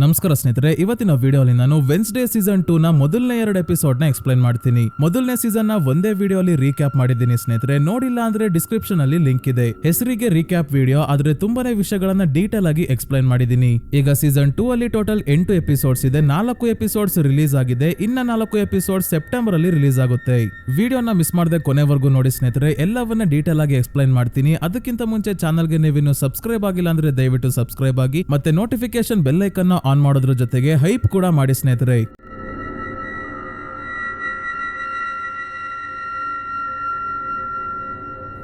ನಮಸ್ಕಾರ ಸ್ನೇಹಿತರೆ, ಇವತ್ತಿನ ವಿಡಿಯೋಲಿ ನಾನು ವೆನ್ಸ್ಡೇ ಸೀಸನ್ 2 ನ ಮೊದಲನೇ 2 ಎಪಿಸೋಡ್ ನ ಎಕ್ಸ್ಪ್ಲೈನ್ ಮಾಡ್ತೀನಿ. ಮೊದಲನೇ ಸೀಸನ್ ನ ಒಂದೇ ವಿಡಿಯೋಲಿ ರೀಕ್ಯಾಪ್ ಮಾಡಿದ್ದೀನಿ ಸ್ನೇಹಿತರೆ. ನೋಡಿಲ್ಲ ಅಂದ್ರೆ ಡಿಸ್ಕ್ರಿಪ್ಷನ್ ಅಲ್ಲಿ ಲಿಂಕ್ ಇದೆ. ಹೆಸರಿಗೆ ರೀಕ್ಯಾಪ್ ವಿಡಿಯೋ, ಆದ್ರೆ ತುಂಬಾನೇ ವಿಷಯಗಳನ್ನ ಡೀಟೇಲ್ ಆಗಿ ಎಕ್ಸ್ಪ್ಲೈನ್ ಮಾಡಿದ್ದೀನಿ. ಈಗ ಸೀಸನ್ 2 ಅಲ್ಲಿ ಟೋಟಲ್ 8 ಎಪಿಸೋಡ್ಸ್ ಇದೆ. 4 ಎಪಿಸೋಡ್ಸ್ ರಿಲೀಸ್ ಆಗಿದೆ, ಇನ್ನ 4 ಎಪಿಸೋಡ್ ಸೆಪ್ಟೆಂಬರ್ ಅಲ್ಲಿ ರಿಲೀಸ್ ಆಗುತ್ತೆ. ವಿಡಿಯೋನ ಮಿಸ್ ಮಾಡದೆ ಕೊನೆವರೆಗೂ ನೋಡಿ ಸ್ನೇಹಿತರೆ, ಎಲ್ಲವನ್ನ ಡೀಟೇಲ್ ಆಗಿ ಎಕ್ಸ್ಪ್ಲೈನ್ ಮಾಡ್ತೀನಿ. ಅದಕ್ಕಿಂತ ಮುಂಚೆ ಚಾನಲ್ಗೆ ನೀವಿನ್ನು ಸಬ್ಸ್ಕ್ರೈಬ್ ಆಗಿಲ್ಲ ಅಂದ್ರೆ ದಯವಿಟ್ಟು ಸಬ್ಸ್ಕ್ರೈಬ್ ಆಗಿ, ಮತ್ತೆ ನೋಟಿಫಿಕೇಶನ್ ಬೆಲ್ ಐಕನ್ ಆನ್ ಮಾಡೋದ್ರ ಜೊತೆಗೆ ಹೈಪ್ ಕೂಡ ಮಾಡಿ ಸ್ನೇಹಿತರೆ.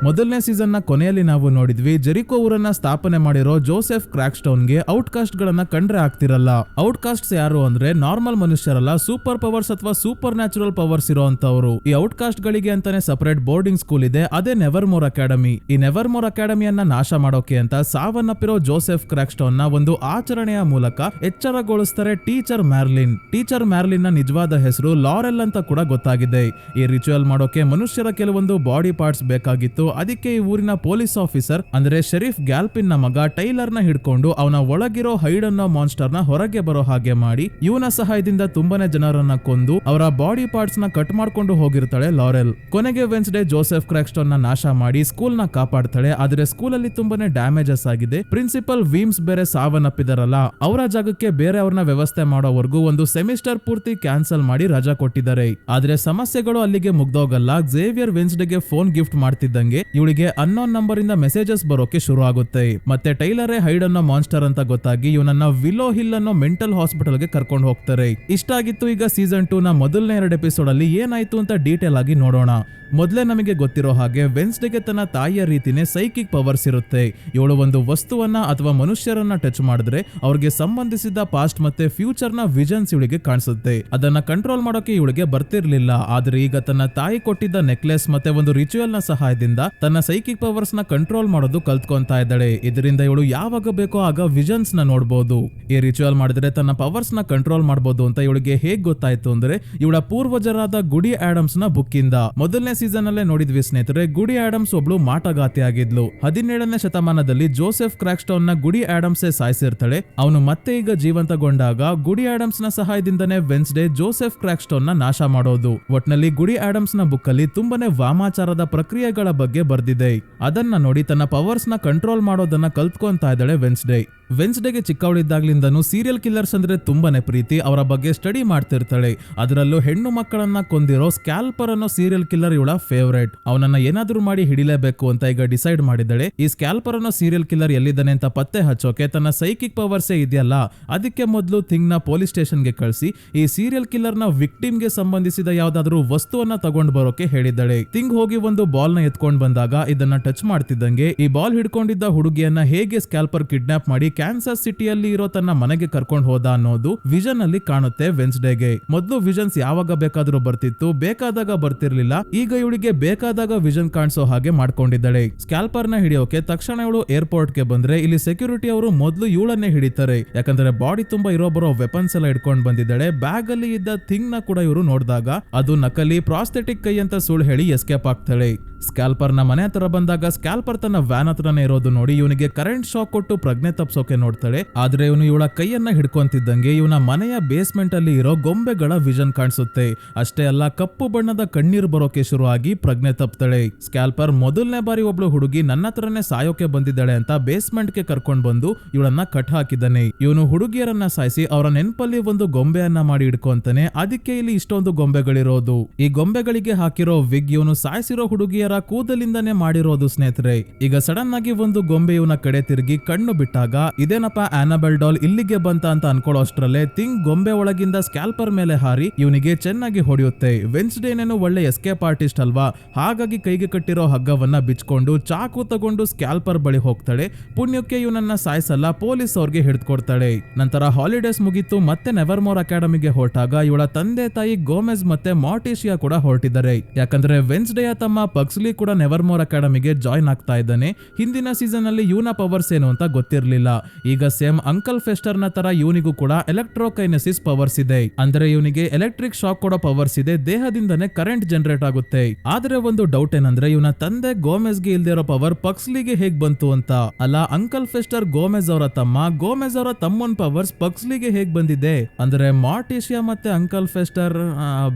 ಮೊದಲನೇ ಸೀಸನ್ ನ ಕೊನೆಯಲ್ಲಿ ನಾವು ನೋಡಿದ್ವಿ, ಜೆರಿಕೋ ಊರನ್ನ ಸ್ಥಾಪನೆ ಮಾಡಿರೋ ಜೋಸೆಫ್ ಕ್ರಾಕ್ಸ್ಟೌನ್ ಗೆ ಔಟ್ಕಾಸ್ಟ್ ಗಳನ್ನ ಕಂಡ್ರೆ ಆಗ್ತಿರಲ್ಲ. ಔಟ್ಕಾಸ್ಟ್ಸ್ ಯಾರು ಅಂದ್ರೆ ನಾರ್ಮಲ್ ಮನುಷ್ಯರಲ್ಲ, ಸೂಪರ್ ಪವರ್ಸ್ ಅಥವಾ ಸೂಪರ್ ನ್ಯಾಚುರಲ್ ಪವರ್ಸ್ ಇರೋಂತವ್ರು. ಈ ಔಟ್ಕಾಸ್ಟ್ ಗಳಿಗೆ ಅಂತಾನೆ ಸಪರೇಟ್ ಬೋರ್ಡಿಂಗ್ ಸ್ಕೂಲ್ ಇದೆ, ಅದೇ ನೆವರ್ಮೋರ್ ಅಕಾಡೆಮಿ. ಈ ನೆವರ್ಮೋರ್ ಅಕಾಡೆಮಿಯನ್ನ ನಾಶ ಮಾಡೋಕೆ ಅಂತ ಸಾವನ್ನಪ್ಪಿರೋ ಜೋಸೆಫ್ ಕ್ರಾಕ್ಸ್ಟೌನ್ ನ ಒಂದು ಆಚರಣೆಯ ಮೂಲಕ ಎಚ್ಚರಗೊಳಿಸ್ತಾರೆ ಟೀಚರ್ ಮ್ಯಾರ್ಲಿನ್. ಟೀಚರ್ ಮ್ಯಾರ್ಲಿನ್ ನ ನಿಜವಾದ ಹೆಸರು ಲಾರೆಲ್ ಅಂತ ಕೂಡ ಗೊತ್ತಾಗಿದೆ. ಈ ರಿಚುವಲ್ ಮಾಡೋಕೆ ಮನುಷ್ಯರ ಕೆಲವೊಂದು ಬಾಡಿ ಪಾರ್ಟ್ಸ್ ಬೇಕಾಗಿತ್ತು. ಅದಕ್ಕೆ ಈ ಊರಿನ ಪೊಲೀಸ್ ಆಫೀಸರ್ ಅಂದ್ರೆ ಶರೀಫ್ ಗ್ಯಾಲ್ಪಿನ್ ನ ಮಗ ಟೈಲರ್ ನ ಹಿಡ್ಕೊಂಡು ಅವನ ಒಳಗಿರೋ ಹೈಡ್ ಅನ್ನೋ ಮಾನ್ಸ್ಟರ್ ನ ಹೊರಗೆ ಬರೋ ಹಾಗೆ ಮಾಡಿ, ಇವನ ಸಹಾಯದಿಂದ ತುಂಬಾನೇ ಜನರನ್ನ ಕೊಂದು ಅವರ ಬಾಡಿ ಪಾರ್ಟ್ಸ್ ನ ಕಟ್ ಮಾಡ್ಕೊಂಡು ಹೋಗಿರ್ತಾಳೆ ಲಾರೆಲ್. ಕೊನೆಗೆ ವೆನ್ಸ್ಡೇ ಜೋಸೆಫ್ ಕ್ರಾಕ್ಸ್ಟೌನ್ ನ ನಾಶ ಮಾಡಿ ಸ್ಕೂಲ್ ನ ಕಾಪಾಡ್ತಾಳೆ. ಆದ್ರೆ ಸ್ಕೂಲ್ ಅಲ್ಲಿ ತುಂಬಾನೇ ಡ್ಯಾಮೇಜಸ್ ಆಗಿದೆ. ಪ್ರಿನ್ಸಿಪಲ್ ವೀಮ್ಸ್ ಬೇರೆ ಸಾವನ್ನಪ್ಪಿದಾರಲ್ಲ, ಅವರ ಜಾಗಕ್ಕೆ ಬೇರೆ ಅವ್ರನ್ನ ವ್ಯವಸ್ಥೆ ಮಾಡೋವರೆಗೂ ಒಂದು ಸೆಮಿಸ್ಟರ್ ಪೂರ್ತಿ ಕ್ಯಾನ್ಸಲ್ ಮಾಡಿ ರಜಾ ಕೊಟ್ಟಿದ್ದಾರೆ. ಆದ್ರೆ ಸಮಸ್ಯೆಗಳು ಅಲ್ಲಿಗೆ ಮುಗ್ದೋಗಲ್ಲ. ಝೇವಿಯರ್ ವೆನ್ಸ್ಡೇಗೆ ಫೋನ್ ಗಿಫ್ಟ್ ಮಾಡ್ತಿದ್ದಂಗೆ ಇವಳಿಗೆ ಅನ್ನೋನ್ ನಂಬರ್ ಇಂದ ಮೆಸೇಜಸ್ ಬರೋಕೆ ಶುರು ಆಗುತ್ತೆ. ಮತ್ತೆ ಟೈಲರೇ ಹೈಡ್ ಅನ್ನೋ ಮಾನ್ಸ್ಟರ್ ಅಂತ ಗೊತ್ತಾಗಿ ಇವನನ್ನ ವಿಲೋ ಹಿಲ್ ಅನ್ನೋ ಮೆಂಟಲ್ ಹಾಸ್ಪಿಟಲ್ ಗೆ ಕರ್ಕೊಂಡು ಹೋಗ್ತಾರೆ. ಇಷ್ಟ ಆಗಿತ್ತು. ಈಗ ಸೀಸನ್ 2 ನ ಮೊದಲನೇ 2 ಎಪಿಸೋಡ್ ಅಲ್ಲಿ ಏನಾಯ್ತು ಅಂತ ಡೀಟೇಲ್ ಆಗಿ ನೋಡೋಣ. ಮೊದಲೇ ನಮಗೆ ಗೊತ್ತಿರೋ ಹಾಗೆ ವೆನ್ಸ್ಡೇಗೆ ತನ್ನ ತಾಯಿಯ ರೀತಿನೇ ಸೈಕಿಕ್ ಪವರ್ಸ್ ಇರುತ್ತೆ. ಇವಳು ಒಂದು ವಸ್ತುವನ್ನ ಅಥವಾ ಮನುಷ್ಯರನ್ನ ಟಚ್ ಮಾಡಿದ್ರೆ ಅವ್ರಿಗೆ ಸಂಬಂಧಿಸಿದ ಪಾಸ್ಟ್ ಮತ್ತೆ ಫ್ಯೂಚರ್ ನ ವಿಷನ್ಸ್ ಇವಳಿಗೆ ಕಾಣಿಸುತ್ತೆ. ಅದನ್ನ ಕಂಟ್ರೋಲ್ ಮಾಡೋಕೆ ಇವಳಿಗೆ ಬರ್ತಿರ್ಲಿಲ್ಲ. ಆದ್ರೆ ಈಗ ತನ್ನ ತಾಯಿ ಕೊಟ್ಟಿದ್ದ ನೆಕ್ಲೆಸ್ ಮತ್ತೆ ಒಂದು ರಿಚುವಲ್ ನ ಸಹಾಯದಿಂದ ತನ್ನ ಸೈಕಿಕ್ ಪವರ್ಸ್ ನ ಕಂಟ್ರೋಲ್ ಮಾಡೋದು ಕಲ್ತ್ಕೊಂತಾ ಇದ್ದಾಳೆ. ಇದರಿಂದ ಇವಳು ಯಾವಾಗ ಬೇಕೋ ಆಗ ವಿಷನ್ಸ್ ನ ನೋಡಬಹುದು. ಈ ರಿಚುವಲ್ ಮಾಡಿದ್ರೆ ತನ್ನ ಪವರ್ಸ್ ನ ಕಂಟ್ರೋಲ್ ಮಾಡಬಹುದು ಅಂತ ಇವಳಿಗೆ ಹೇಗ್ ಗೊತ್ತಾಯ್ತು ಅಂದ್ರೆ ಇವಳ ಪೂರ್ವಜರಾದ ಗುಡಿ ಆಡಮ್ಸ್ ನ ಬುಕ್ ಇಂದ. ಮೊದಲನೇ ಸೀಸನ್ ಅಲ್ಲೇ ನೋಡಿದ್ವಿ ಸ್ನೇಹಿತರೆ, ಗುಡಿ ಆಡಮ್ಸ್ ಒಬ್ಳು ಮಾಟಗಾತಿ ಆಗಿದ್ಲು. 17ನೇ ಶತಮಾನದಲ್ಲಿ ಜೋಸೆಫ್ ಕ್ರಾಕ್ಸ್ಟೌನ್ ನ ಗುಡಿ ಆಡಮ್ಸ್ ಸಾಯಿಸಿರ್ತಾಳೆ. ಅವನು ಮತ್ತೆ ಈಗ ಜೀವಂತಗೊಂಡಾಗ ಗುಡಿ ಆಡಮ್ಸ್ ನ ಸಹಾಯದಿಂದನೇ ವೆನ್ಸ್ಡೇ ಜೋಸೆಫ್ ಕ್ರಾಕ್ಸ್ಟೌನ್ ನ ನಾಶ ಮಾಡೋದು. ಒಟ್ನಲ್ಲಿ ಗುಡಿ ಆಡಮ್ಸ್ ನ ಬುಕ್ ಅಲ್ಲಿ ತುಂಬಾನೇ ವಾಮಾಚಾರದ ಪ್ರಕ್ರಿಯೆಗಳ ಬಗ್ಗೆ ಬರ್ದಿದೆ. ಅದನ್ನ ನೋಡಿ ತನ್ನ ಪವರ್ಸ್ ನ ಕಂಟ್ರೋಲ್ ಮಾಡೋದನ್ನ ಕಲ್ತ್ಕೊಂತಾ ಇದ್ದಾಳೆ ವೆನ್ಸ್ಡೇ. ವೆನ್ಸ್ಡೇಗೆ ಚಿಕ್ಕವಳಿದ್ದಾಗ್ಲಿಂದನೂ ಸೀರಿಯಲ್ ಕಿಲ್ಲರ್ಸ್ ಅಂದ್ರೆ ತುಂಬಾನೇ ಪ್ರೀತಿ. ಅವರ ಬಗ್ಗೆ ಸ್ಟಡಿ ಮಾಡ್ತಿರ್ತಾಳೆ. ಅದರಲ್ಲೂ ಹೆಣ್ಣು ಮಕ್ಕಳನ್ನ ಕೊಂದಿರೋ ಸ್ಕ್ಯಾಲ್ಪರ್ ಅನ್ನೋ ಸೀರಿಯಲ್ ಕಿಲ್ಲರ್ ಇವಳ ಫೇವರೇಟ್. ಅವನನ್ನ ಏನಾದ್ರೂ ಮಾಡಿ ಹಿಡಿಲೇಬೇಕು ಅಂತ ಈಗ ಡಿಸೈಡ್ ಮಾಡಿದಳೆ. ಈ ಸ್ಕ್ಯಾಲ್ಪರ್ ಅನ್ನೋ ಸೀರಿಯಲ್ ಕಿಲ್ಲರ್ ಎಲ್ಲಿದ್ದಾನೆ ಅಂತ ಪತ್ತೆ ಹಚ್ಚೋಕೆ ತನ್ನ ಸೈಕಿಕ್ ಪವರ್ಸೇ ಇದೆಯಲ್ಲ, ಅದಕ್ಕೆ ಮೊದಲು ಥಿಂಗ್ ನ ಪೊಲೀಸ್ ಸ್ಟೇಷನ್ ಗೆ ಕಳಿಸಿ ಈ ಸೀರಿಯಲ್ ಕಿಲ್ಲರ್ ನ ವಿಕ್ಟಿಮ್ ಗೆ ಸಂಬಂಧಿಸಿದ ಯಾವ್ದಾದ್ರು ವಸ್ತುವನ್ನ ತಗೊಂಡ್ ಬರೋಕೆ ಹೇಳಿದಳೆ. ಥಿಂಗ್ ಹೋಗಿ ಒಂದು ಬಾಲ್ ನ ಎತ್ಕೊಂಡ್ ಬಂದಾಗ ಇದನ್ನ ಟಚ್ ಮಾಡ್ತಿದ್ದಂಗೆ ಈ ಬಾಲ್ ಹಿಡ್ಕೊಂಡಿದ್ದ ಹುಡುಗಿಯನ್ನ ಹೇಗೆ ಸ್ಕ್ಯಾಲ್ಪರ್ ಕಿಡ್ನಾಪ್ ಮಾಡಿ ಕ್ಯಾನ್ಸಸ್ ಸಿಟಿಯಲ್ಲಿ ಇರೋ ತನ್ನ ಮನೆಗೆ ಕರ್ಕೊಂಡು ಹೋದ ಅನ್ನೋದು ವಿಷನ್ ಅಲ್ಲಿ ಕಾಣುತ್ತೆ ವೆನ್ಸ್ಡೇಗೆ. ಮೊದಲು ವಿಷನ್ಸ್ ಯಾವಾಗ ಬೇಕಾದ್ರೂ ಬರ್ತಿತ್ತು, ಬೇಕಾದಾಗ ಬರ್ತಿರ್ಲಿಲ್ಲ. ಈಗ ಇವಳಿಗೆ ಬೇಕಾದಾಗ ವಿಷನ್ ಕಾಣಿಸೋ ಹಾಗೆ ಮಾಡ್ಕೊಂಡಿದ್ದಾಳೆ. ಸ್ಕ್ಯಾಲ್ಪರ್ ನ ಹಿಡಿಯೋಕೆ ತಕ್ಷಣ ಇವಳು ಏರ್ಪೋರ್ಟ್ ಗೆ ಬಂದ್ರೆ ಇಲ್ಲಿ ಸೆಕ್ಯೂರಿಟಿ ಅವರು ಮೊದಲು ಇವಳನ್ನೇ ಹಿಡಿತಾರೆ. ಯಾಕಂದ್ರೆ ಬಾಡಿ ತುಂಬಾ ಇರೋ ವೆಪನ್ಸ್ ಎಲ್ಲ ಇಟ್ಕೊಂಡ್ ಬಂದಿದ್ದಾಳೆ. ಬ್ಯಾಗ್ ಅಲ್ಲಿ ಇದ್ದ ಥಿಂಗ್ ನ ಕೂಡ ಇವರು ನೋಡಿದಾಗ ಅದು ನಕಲಿ ಪ್ರಾಸ್ಥೆಟಿಕ್ ಕೈ ಅಂತ ಸುಳ್ಳು ಹೇಳಿ ಎಸ್ಕೇಪ್ ಆಗ್ತಾಳೆ. ಸ್ಕ್ಯಾಲ್ಪರ್ ನ ಮನೆ ಹತ್ರ ಬಂದಾಗ ಸ್ಕ್ಯಾಲ್ಪರ್ ತನ್ನ ವ್ಯಾನ್ ಹತ್ರನೇ ಇರೋದು ನೋಡಿ ಇವನಿಗೆ ಕರೆಂಟ್ ಶಾಕ್ ಕೊಟ್ಟು ಪ್ರಜ್ಞೆ ತಪ್ಸೋಕೆ ನೋಡ್ತಾಳೆ. ಆದ್ರೆ ಇವನು ಇವಳ ಕೈಯನ್ನ ಹಿಡ್ಕೊಂತಿದ್ದಂಗೆ ಇವನ ಮನೆಯ ಬೇಸ್ಮೆಂಟ್ ಅಲ್ಲಿ ಇರೋ ಗೊಂಬೆಗಳ ವಿಷನ್ ಕಾಣಿಸುತ್ತೆ. ಅಷ್ಟೇ ಅಲ್ಲ, ಕಪ್ಪು ಬಣ್ಣದ ಕಣ್ಣೀರ್ ಬರೋಕೆ ಶುರು ಆಗಿ ಪ್ರಜ್ಞೆ ತಪ್ತಾಳೆ. ಸ್ಕ್ಯಾಲ್ಪರ್ ಮೊದಲನೇ ಬಾರಿ ಒಬ್ಳು ಹುಡುಗಿ ನನ್ನ ಹತ್ರನೇ ಸಾಯೋಕೆ ಬಂದಿದ್ದಾಳೆ ಅಂತ ಬೇಸ್ಮೆಂಟ್ ಗೆ ಕರ್ಕೊಂಡ್ ಬಂದು ಇವಳನ್ನ ಕಟ್ ಹಾಕಿದ್ದಾನೆ. ಇವನು ಹುಡುಗಿಯರನ್ನ ಸಾಯಿಸಿ ಅವರ ನೆನಪಲ್ಲಿ ಒಂದು ಗೊಂಬೆಯನ್ನ ಮಾಡಿ ಇಡ್ಕೊಂತಾನೆ. ಅದಕ್ಕೆ ಇಲ್ಲಿ ಇಷ್ಟೊಂದು ಗೊಂಬೆಗಳಿರೋದು. ಈ ಗೊಂಬೆಗಳಿಗೆ ಹಾಕಿರೋ ವಿಗ್ ಇವನು ಸಾಯಿಸಿರೋ ಹುಡುಗಿಯರ ಕೂದಲಿಂದಾನೇ ಮಾಡಿರೋದು ಸ್ನೇಹಿತರೆ. ಈಗ ಸಡನ್ ಆಗಿ ಒಂದು ಗೊಂಬೆ ಇವನ ಕಡೆ ತಿರುಗಿ ಕಣ್ಣು ಬಿಟ್ಟಾಗ ಇದೇನಪ್ಪ ಆನಬೆಲ್ ಡಾಲ್ ಇಲ್ಲಿಗೆ ಬಂತ ಅಂತ ಅನ್ಕೊಳ್ಳೋ ಅಷ್ಟ್ರಲ್ಲೇ ಥಿಂಗ್ ಗೊಂಬೆ ಒಳಗಿಂದ ಸ್ಕ್ಯಾಲ್ಪರ್ ಮೇಲೆ ಹಾರಿ ಇವನಿಗೆ ಚೆನ್ನಾಗಿ ಹೊಡೆಯುತ್ತೆ. ವೆನ್ಸ್ಡೇನೇನು ಒಳ್ಳೆ ಎಸ್ಕೇಪ್ ಆರ್ಟಿಸ್ಟ್ ಅಲ್ವಾ, ಹಾಗಾಗಿ ಕೈಗೆ ಕಟ್ಟಿರೋ ಹಗ್ಗವನ್ನ ಬಿಚ್ಕೊಂಡು ಚಾಕು ತಗೊಂಡು ಸ್ಕ್ಯಾಲ್ಪರ್ ಬಳಿ ಹೋಗ್ತಾಳೆ. ಪುಣ್ಯಕ್ಕೆ ಇವನನ್ನ ಸಾಯಿಸಲ್ಲ, ಪೊಲೀಸ್ ಅವ್ರಿಗೆ ಹಿಡಿದುಕೊಡ್ತಾಳೆ. ನಂತರ ಹಾಲಿಡೇಸ್ ಮುಗಿತು. ಮತ್ತೆ ನೆವರ್ಮೋರ್ ಅಕಾಡೆಮಿಗೆ ಹೊರಟಾಗ ಇವಳ ತಂದೆ ತಾಯಿ ಗೋಮೆಜ್ ಮತ್ತೆ ಮಾರ್ಟಿಶಿಯಾ ಕೂಡ ಹೊರಟಿದ್ದಾರೆ. ಯಾಕಂದ್ರೆ ವೆನ್ಸ್ಡೇಯ ತಮ್ಮ ಪಗ್ಸ್ಲಿ ಪಕ್ಸ್ಲಿ ಕೂಡ ನೆವರ್ಮೋರ್ ಅಕಾಡೆಮಿಗೆ ಜಾಯ್ನ್ ಆಗ್ತಾ ಇದ್ದಾನೆ. ಹಿಂದಿನ ಸೀಸನ್ ಅಲ್ಲಿ ಇವನ ಪವರ್ಸ್ ಏನು ಅಂತ ಗೊತ್ತಿರಲಿಲ್ಲ. ಈಗ ಸೇಮ್ ಅಂಕಲ್ ಫೆಸ್ಟರ್ ನ ತರ ಇವನಿಗೂ ಕೂಡ ಎಲೆಕ್ಟ್ರೋಕೈನೆಸಿಸ್ ಪವರ್ಸ್ ಇದೆ. ಅಂದ್ರೆ ಇವನಿಗೆ ಎಲೆಕ್ಟ್ರಿಕ್ ಶಾಕ್ ಕೊಡೋ ಪವರ್ಸ್ ಇದೆ, ದೇಹದಿಂದನೇ ಕರೆಂಟ್ ಜನರೇಟ್ ಆಗುತ್ತೆ. ಆದ್ರೆ ಒಂದು ಡೌಟ್ ಏನಂದ್ರೆ ಇವನ ತಂದೆ ಗೋಮೆಸ್ಗೆ ಇಲ್ದಿರೋ ಪವರ್ ಪಕ್ಸ್ಲಿಗೆ ಹೇಗ್ ಬಂತು ಅಂತ. ಅಲ್ಲ, ಅಂಕಲ್ ಫೆಸ್ಟರ್ ಗೋಮೆಸ್ ಅವರ ತಮ್ಮ, ಗೋಮೆಸ್ ಅವರ ತಮ್ಮನ್ ಪವರ್ಸ್ ಪಕ್ಸ್ಲಿಗೆ ಹೇಗ್ ಬಂದಿದೆ? ಅಂದ್ರೆ ಮಾರ್ಟಿಷಿಯಾ ಮತ್ತೆ ಅಂಕಲ್ ಫೆಸ್ಟರ್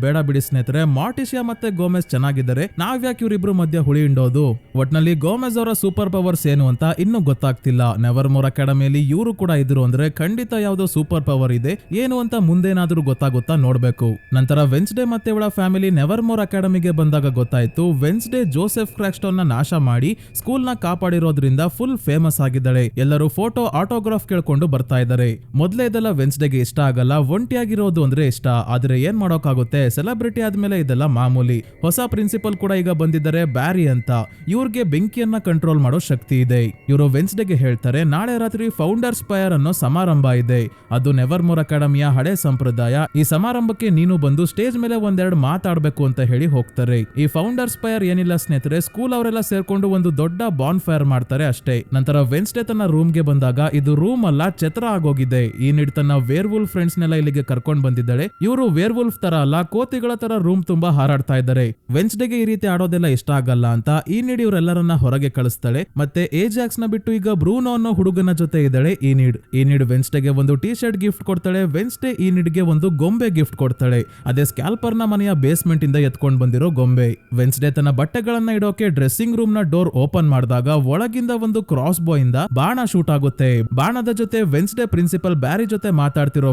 ಬೇಡ ಬಿಡಿ ಸ್ನೇಹಿತರೆ, ಮಾರ್ಟಿಷಿಯಾ ಮತ್ತೆ ಗೋಮೆಸ್ ಚೆನ್ನಾಗಿದ್ದಾರೆ, ನಾವ್ಯಾಕೆ ಇವ್ರಿಬ್ರು ಮಧ್ಯ ಹುಳಿ ಹಿಂಡೋದು? ಒಟ್ನಲ್ಲಿ ಗೋಮೆಸ್ ಅವರ ಸೂಪರ್ ಪವರ್ಸ್ ಏನು ಅಂತ ಇನ್ನೂ ಗೊತ್ತಾಗ್ತಿಲ್ಲ. ನೆವರ್ಮೋರ್ ಅಕಾಡೆಮಿಯಲ್ಲಿ ಇವರು ಕೂಡ ಇದ್ರು ಅಂದ್ರೆ ಖಂಡಿತ ಯಾವ್ದೋ ಸೂಪರ್ ಪವರ್ ಇದೆ, ಏನು ಅಂತ ಮುಂದೇನಾದ್ರೂ ಗೊತ್ತಾಗುತ್ತಾ ನೋಡ್ಬೇಕು. ನಂತರ ವೆನ್ಸ್ಡೇ ಮತ್ತೆ ಇವಳ ಫ್ಯಾಮಿಲಿ ನೆವರ್ಮೋರ್ ಅಕಾಡೆಮಿಗೆ ಬಂದಾಗ ಗೊತ್ತಾಯ್ತು ವೆನ್ಸ್ಡೇ ಜೋಸೆಫ್ ಕ್ರಾಕ್ಸ್ಟೋನ್ ನ ನಾಶ ಮಾಡಿ ಸ್ಕೂಲ್ ನ ಕಾಪಾಡಿರೋದ್ರಿಂದ ಫುಲ್ ಫೇಮಸ್ ಆಗಿದ್ದಾಳೆ. ಎಲ್ಲರೂ ಫೋಟೋ ಆಟೋಗ್ರಾಫ್ ಕೇಳ್ಕೊಂಡು ಬರ್ತಾ ಇದ್ದಾರೆ. ಮೊದ್ಲೇ ಇದೆಲ್ಲ ವೆನ್ಸ್ಡೇಗೆ ಇಷ್ಟ ಆಗಲ್ಲ, ಒಂಟಿಯಾಗಿರೋದು ಅಂದ್ರೆ ಇಷ್ಟ. ಆದ್ರೆ ಏನ್ ಮಾಡೋಕ್ಕಾಗುತ್ತೆ, ಸೆಲೆಬ್ರಿಟಿ ಆದ್ಮೇಲೆ ಇದೆಲ್ಲ ಮಾಮೂಲಿ. ಹೊಸ ಪ್ರಿನ್ಸಿಪಲ್ ಕೂಡ ಈಗ ಬಂದಿದ್ದಾರೆ, ಬ್ಯಾರಿ ಅಂತ. ಇವ್ರಿಗೆ ಬೆಂಕಿಯನ್ನ ಕಂಟ್ರೋಲ್ ಮಾಡೋ ಶಕ್ತಿ ಇದೆ. ಇವರು ವೆನ್ಸ್ಡೇಗೆ ಹೇಳ್ತಾರೆ ನಾಳೆ ರಾತ್ರಿ ಫೌಂಡರ್ಸ್ ಫೈರ್ ಅನ್ನೋ ಸಮಾರಂಭ ಇದೆ, ಅದು ನೆವರ್ಮೋರ್ ಅಕಾಡೆಮಿಯ ಹಳೆ ಸಂಪ್ರದಾಯ. ಈ ಸಮಾರಂಭಕ್ಕೆ ನೀನು ಬಂದು ಸ್ಟೇಜ್ ಮೇಲೆ ಒಂದೆರಡು ಮಾತಾಡ್ಬೇಕು ಅಂತ ಹೇಳಿ ಹೋಗ್ತಾರೆ. ಈ ಫೌಂಡರ್ಸ್ ಫೈರ್ ಏನಿಲ್ಲ ಸ್ನೇಹಿತರೆ, ಸ್ಕೂಲ್ ಅವರೆಲ್ಲ ಸೇರ್ಕೊಂಡು ಒಂದು ದೊಡ್ಡ ಬಾನ್ ಫೈರ್ ಮಾಡ್ತಾರೆ ಅಷ್ಟೇ. ನಂತರ ವೆನ್ಸ್ಡೇ ತನ್ನ ರೂಮ್ಗೆ ಬಂದಾಗ ಇದು ರೂಮ್ ಅಲ್ಲ, ಛತ್ರ ಆಗೋಗಿದೆ. ಈ ನಿಡ್ ತನ್ನ ವೇರ್ವುಲ್ಫ್ ಫ್ರೆಂಡ್ಸ್ ನೆಲ್ಲ ಇಲ್ಲಿಗೆ ಕರ್ಕೊಂಡ್ ಬಂದಿದ್ದಾಳೆ. ಇವರು ವೇರ್ವುಲ್ಫ್ ತರ ಅಲ್ಲ, ಕೋತಿಗಳ ತರ ರೂಮ್ ತುಂಬಾ ಹಾರಾಡ್ತಾ ಇದ್ದಾರೆ. ವೆನ್ಸ್ಡೇಗೆ ಈ ರೀತಿ ಆಡೋದೆಲ್ಲ ಇಷ್ಟ ಆಗಲ್ಲ ಅಂತ ಈ ನೀಡ್ ಇವರೆಲ್ಲರನ್ನ ಹೊರಗೆ ಕಳಿಸ್ತಾಳೆ. ಮತ್ತೆ ಏಜಾಕ್ಸ್ ನ ಬಿಟ್ಟು ಈಗ ಬ್ರೂನೋ ಅನ್ನೋ ಹುಡುಗನ ಜೊತೆ ಇದ್ದಾಳೆ ಈ ನೀಡ್ ವೆನ್ಸ್ಡೇಗೆ ಒಂದು ಟಿ ಶರ್ಟ್ ಗಿಫ್ಟ್ ಕೊಡ್ತಾಳೆ. ವೆನ್ಸ್ಡೇ ಈ ನೀಡ್ಗೆ ಒಂದು ಗೊಂಬೆ ಗಿಫ್ಟ್ ಕೊಡ್ತಾಳೆ. ಅದೇ ಸ್ಕ್ಯಾಲ್ಪರ್ ನ ಮನೆಯ ಬೇಸ್ಮೆಂಟ್ ಇಂದ ಎತ್ಕೊಂಡ್ ಬಂದಿರೋ ಗೊಂಬೆ. ವೆನ್ಸ್ಡೇ ತನ್ನ ಬಟ್ಟೆಗಳನ್ನ ಇಡೋಕೆ ಡ್ರೆಸ್ಸಿಂಗ್ ರೂಮ್ ನ ಡೋರ್ ಓಪನ್ ಮಾಡಿದಾಗ ಒಳಗಿಂದ ಒಂದು ಕ್ರಾಸ್ ಬೋ ಇಂದ ಬಾಣ ಶೂಟ್ ಆಗುತ್ತೆ. ಬಾಣದ ಜೊತೆ ವೆನ್ಸ್ಡೇ ಪ್ರಿನ್ಸಿಪಲ್ ಬ್ಯಾರಿ ಜೊತೆ ಮಾತಾಡ್ತಿರೋ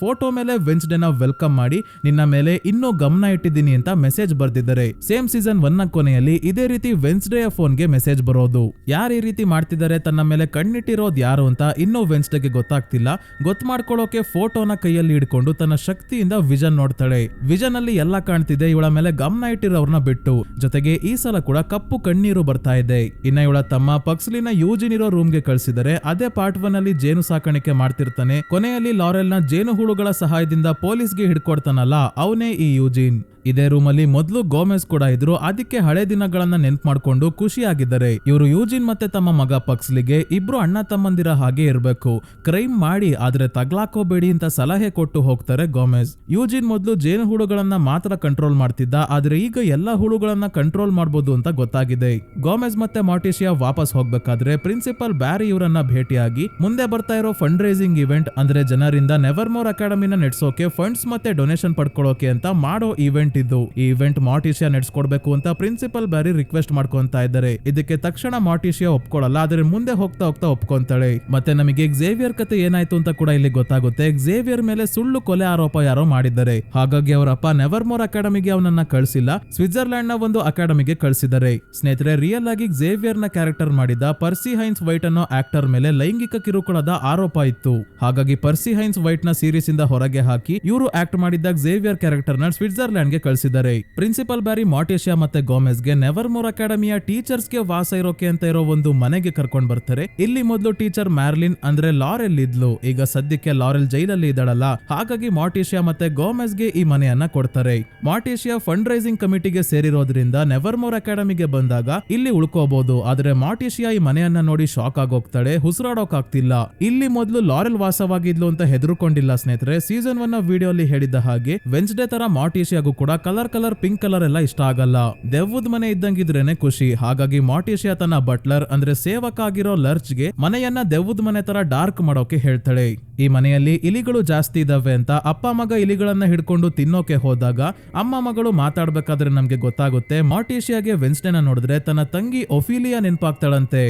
ಫೋಟೋ ಮೇಲೆ ವೆನ್ಸ್ಡೇನ ವೆಲ್ಕಮ್ ಮಾಡಿ ನಿನ್ನ ಮೇಲೆ ಇನ್ನೂ ಗಮನ ಇಟ್ಟಿದ್ದೀನಿ ಅಂತ ಮೆಸೇಜ್ ಬರ್ದಿದ್ದಾರೆ. ಸೇಮ್ ಸೀಸನ್ 1 ನ ಕೊನೆಯಲ್ಲಿ ಇದೇ ರೀತಿ ವೆನ್ಸ್ಡೇ ಫೋನ್ಗೆ ಮೆಸೇಜ್ ಬರೋದು. ಯಾರು ಈ ರೀತಿ ಮಾಡ್ತಿದ್ದಾರೆ, ತನ್ನ ಮೇಲೆ ಕಣ್ಣಿಟ್ಟಿರೋದು ಯಾರು ಅಂತ ಇನ್ನೂ ವೆನ್ಸ್ಡೇಗೆ ಗೊತ್ತಾಗ್ತಿಲ್ಲ. ಗೊತ್ತು ಮಾಡ್ಕೊಳ್ಳೋಕೆ ಫೋಟೋನ ಕೈಯಲ್ಲಿ ಹಿಡ್ಕೊಂಡು ತನ್ನ ಶಕ್ತಿಯಿಂದ ವಿಷನ್ ನೋಡ್ತಾಳೆ. ವಿಷನ್ ಅಲ್ಲಿ ಎಲ್ಲ ಕಾಣ್ತಿದೆ, ಇವಳ ಮೇಲೆ ಗಮನ ಇಟ್ಟಿರೋರ್ನ ಬಿಟ್ಟು. ಜೊತೆಗೆ ಈ ಸಲ ಕೂಡ ಕಪ್ಪು ಕಣ್ಣೀರು ಬರ್ತಾ ಇದೆ. ಇನ್ನ ಇವಳ ತಮ್ಮ ಪಕ್ಸ್ಲಿನ ಯೂಜಿನ್ ಇರೋ ರೂಮ್ಗೆ ಕಳ್ಸಿದರೆ. ಅದೇ ಪಾರ್ಟ್ 1 ಅಲ್ಲಿ ಜೇನು ಸಾಕಾಣಿಕೆ ಮಾಡ್ತಿರ್ತಾನೆ. ಕೊನೆಯಲ್ಲಿ ಲಾರೆಲ್ ನ ಜೇನು ಹುಳುಗಳ ಸಹಾಯದಿಂದ ಪೊಲೀಸ್ಗೆ ಹಿಡ್ಕೊಡ್ತಾನಲ್ಲ, ಅವನೇ ಈ ಯೂಜಿನ್. ಇದೇ ರೂಮಲ್ಲಿ ಮೊದಲು ಗೋಮೆಸ್ ಕೂಡ ಇದ್ರು, ಅದಕ್ಕೆ ಹಳೆ ದಿನಗಳನ್ನ ನೆನ್ಪು ಮಾಡ್ಕೊಂಡು ಖುಷಿಯಾಗಿದ್ದಾರೆ. ಇವರು ಯೂಜಿನ್ ಮತ್ತೆ ತಮ್ಮ ಮಗ ಪಕ್ಸ್ಲಿಗೆ ಇಬ್ರು ಅಣ್ಣ ತಮ್ಮಂದಿರ ಹಾಗೆ ಇರಬೇಕು, ಕ್ರೈಮ್ ಮಾಡಿ ಆದ್ರೆ ತಗ್ಲಾಕೋಬೇಡಿ ಅಂತ ಸಲಹೆ ಕೊಟ್ಟು ಹೋಗ್ತಾರೆ ಗೋಮೆಸ್. ಯೂಜಿನ್ ಮೊದಲು ಜೇನು ಹುಳುಗಳನ್ನ ಮಾತ್ರ ಕಂಟ್ರೋಲ್ ಮಾಡ್ತಿದ್ದ, ಆದ್ರೆ ಈಗ ಎಲ್ಲಾ ಹುಳುಗಳನ್ನ ಕಂಟ್ರೋಲ್ ಮಾಡಬಹುದು ಅಂತ ಗೊತ್ತಾಗಿದೆ. ಗೋಮೆಸ್ ಮತ್ತೆ ಮಾರ್ಟಿಷಿಯಾ ವಾಪಸ್ ಹೋಗ್ಬೇಕಾದ್ರೆ ಪ್ರಿನ್ಸಿಪಲ್ ಬ್ಯಾರಿ ಇವರನ್ನ ಭೇಟಿಯಾಗಿ ಮುಂದೆ ಬರ್ತಾ ಇರೋ ಫಂಡ್ ರೈಸಿಂಗ್ ಇವೆಂಟ್, ಅಂದ್ರೆ ಜನರಿಂದ ನೆವರ್ಮೋರ್ ಅಕಾಡೆಮಿನ ನಡೆಸೋಕೆ ಫಂಡ್ಸ್ ಮತ್ತೆ ಡೊನೇಷನ್ ಪಡ್ಕೊಳ್ಳೋಕೆ ಅಂತ ಮಾಡೋ ಇವೆಂಟ್ ಇದ್ದು. ಈ ಇವೆಂಟ್ ಮಾರ್ಟಿಷಿಯಾ ನಡೆಸ್ಕೊಡ್ಬೇಕು ಅಂತ ಪ್ರಿನ್ಸಿಪಲ್ ಬ್ಯಾರಿ ರಿಕ್ವೆಸ್ಟ್ ಮಾಡ್ಕೊಂತಾ ಇದ್ದಾರೆ. ಇದಕ್ಕೆ ತಕ್ಷಣ ಮಾರ್ಟಿಷಿಯಾ ಒಪ್ಕೊಳ್ಳಲ್ಲ, ಆದ್ರೆ ಮುಂದೆ ಹೋಗ್ತಾ ಒಪ್ಕೊಂತಾಳೆ. ಮತ್ತೆ ನಮಗೆ ಝೇವಿಯರ್ ಕತೆ ಏನಾಯ್ತು ಅಂತ ಕೂಡ ಇಲ್ಲಿ ಗೊತ್ತಾಗುತ್ತೆ. ಝೇವಿಯರ್ ಮೇಲೆ ಸುಳ್ಳು ಕೊಲೆ ಆರೋಪ ಯಾರೋ ಮಾಡಿದ್ದಾರೆ. ಹಾಗಾಗಿ ಅವರಪ್ಪ ನೆವರ್ಮೋರ್ ಅಕಾಡೆಮಿಗೆ ಅವನನ್ನ ಕಳಿಸಿಲ್ಲ, ಸ್ವಿಟ್ಜರ್ಲ್ಯಾಂಡ್ ನ ಒಂದು ಅಕಾಡೆಮಿಗೆ ಕಳಿಸಿದ್ದಾರೆ. ಸ್ನೇಹಿತರೆ, ರಿಯಲ್ ಆಗಿ ಝೇವಿಯರ್ ನ ಕ್ಯಾರೆಕ್ಟರ್ ಮಾಡಿದ ಪರ್ಸಿ ಹೈನ್ಸ್ ವೈಟ್ ಅನ್ನೋ ಆಕ್ಟರ್ ಮೇಲೆ ಲೈಂಗಿಕ ಕಿರುಕುಳದ ಆರೋಪ ಇತ್ತು. ಹಾಗಾಗಿ ಪರ್ಸಿ ಹೈನ್ಸ್ ವೈಟ್ ನ ಸೀರೀಸ್ ಇಂದ ಹೊರಗೆ ಹಾಕಿ ಇವರು ಆಕ್ಟ್ ಮಾಡಿದಾಗ ಝೇವಿಯರ್ ಕ್ಯಾರೆಕ್ಟರ್ ನ ಸ್ವಿಟ್ಜರ್ಲ್ಯಾಂಡ್ ಗೆ ಕಳಿಸಿದ್ದಾರೆ. ಪ್ರಿನ್ಸಿಪಲ್ ಬ್ಯಾರಿ ಮಾರ್ಟಿಷಿಯಾ ಮತ್ತೆ ಗೋಮೆಸ್ಗೆ ನೆವರ್ಮೋರ್ ಅಕಾಡೆಮಿಯ ಟೀಚರ್ಸ್ಗೆ ವಾಸ ಇರೋಕೆ ಅಂತ ಇರೋ ಒಂದು ಮನೆಗೆ ಕರ್ಕೊಂಡ್ ಬರ್ತಾರೆ. ಇಲ್ಲಿ ಮೊದಲು ಟೀಚರ್ ಮ್ಯಾರ್ಲಿನ್ ಅಂದ್ರೆ ಲಾರೆಲ್ ಇದ್ಲು, ಈಗ ಸದ್ಯಕ್ಕೆ ಲಾರೆಲ್ ಜೈಲಲ್ಲಿ ಇದ್ದಾಳಲ್ಲ, ಹಾಗಾಗಿ ಮಾರ್ಟಿಷಿಯಾ ಮತ್ತೆ ಗೋಮೆಸ್ಗೆ ಈ ಮನೆಯನ್ನ ಕೊಡ್ತಾರೆ. ಮಾರ್ಟಿಷಿಯಾ ಫಂಡ್ ರೈಸಿಂಗ್ ಕಮಿಟಿಗೆ ಸೇರಿರೋದ್ರಿಂದ ನೆವರ್ಮೋರ್ ಅಕಾಡೆಮಿಗೆ ಬಂದಾಗ ಇಲ್ಲಿ ಉಳ್ಕೋಬಹುದು. ಆದ್ರೆ ಮಾರ್ಟಿಷಿಯಾ ಈ ಮನೆಯನ್ನ ನೋಡಿ ಶಾಕ್ ಆಗೋಗ್ತಾಳೆ, ಉಸಿರಾಡೋಕಾಗ್ತಿಲ್ಲ. ಇಲ್ಲಿ ಮೊದಲು ಲಾರೆಲ್ ವಾಸವಾಗಿದ್ಲು ಅಂತ ಹೆದರ್ಕೊಂಡಿಲ್ಲ ಸ್ನೇಹಿತರೆ. ಸೀಸನ್ 1 ವಿಡಿಯೋ ಅಲ್ಲಿ ಹೇಳಿದ ಹಾಗೆ ವೆನ್ಸ್ಡೇ ತರ ಮಾರ್ಟಿಷಿಯಾಗೂ ಕೂಡ ಕಲರ್ ಪಿಂಕ್ ಕಲರ್ ಎಲ್ಲ ಇಷ್ಟ ಆಗಲ್ಲ, ದೆವ್ವದ ಮನೆ ಇದ್ದಂಗಿದ್ರೇನೆ ಖುಷಿ. ಹಾಗಾಗಿ ಮಾರ್ಟಿಷಿಯಾ ತನ್ನ ಬಟ್ಲರ್ ಅಂದ್ರೆ ಸೇವಕ ಆಗಿರೋ ಲರ್ಚ್ಗೆ ಮನೆಯನ್ನ ದೆವ್ವದ ಮನೆ ತರ ಡಾರ್ಕ್ ಮಾಡೋಕೆ ಹೇಳ್ತಾಳೆ. ಈ ಮನೆಯಲ್ಲಿ ಇಲಿಗಳು ಜಾಸ್ತಿ ಇದಾವೆ ಅಂತ ಅಪ್ಪ ಮಗ ಇಲಿಗಳನ್ನ ಹಿಡ್ಕೊಂಡು ತಿನ್ನೋಕೆ ಹೋದಾಗ ಅಮ್ಮ ಮಗಳು ಮಾತಾಡ್ಬೇಕಾದ್ರೆ ನಮ್ಗೆ ಗೊತ್ತಾಗುತ್ತೆ ಮಾರ್ಟಿಷಿಯಾಗೆ ವೆನ್ಸ್ಡೇನ ನೋಡಿದ್ರೆ ತನ್ನ ತಂಗಿ ಒಫಿಲಿಯಾ ನೆನ್ಪಾಗ್ತಾಳಂತೆ.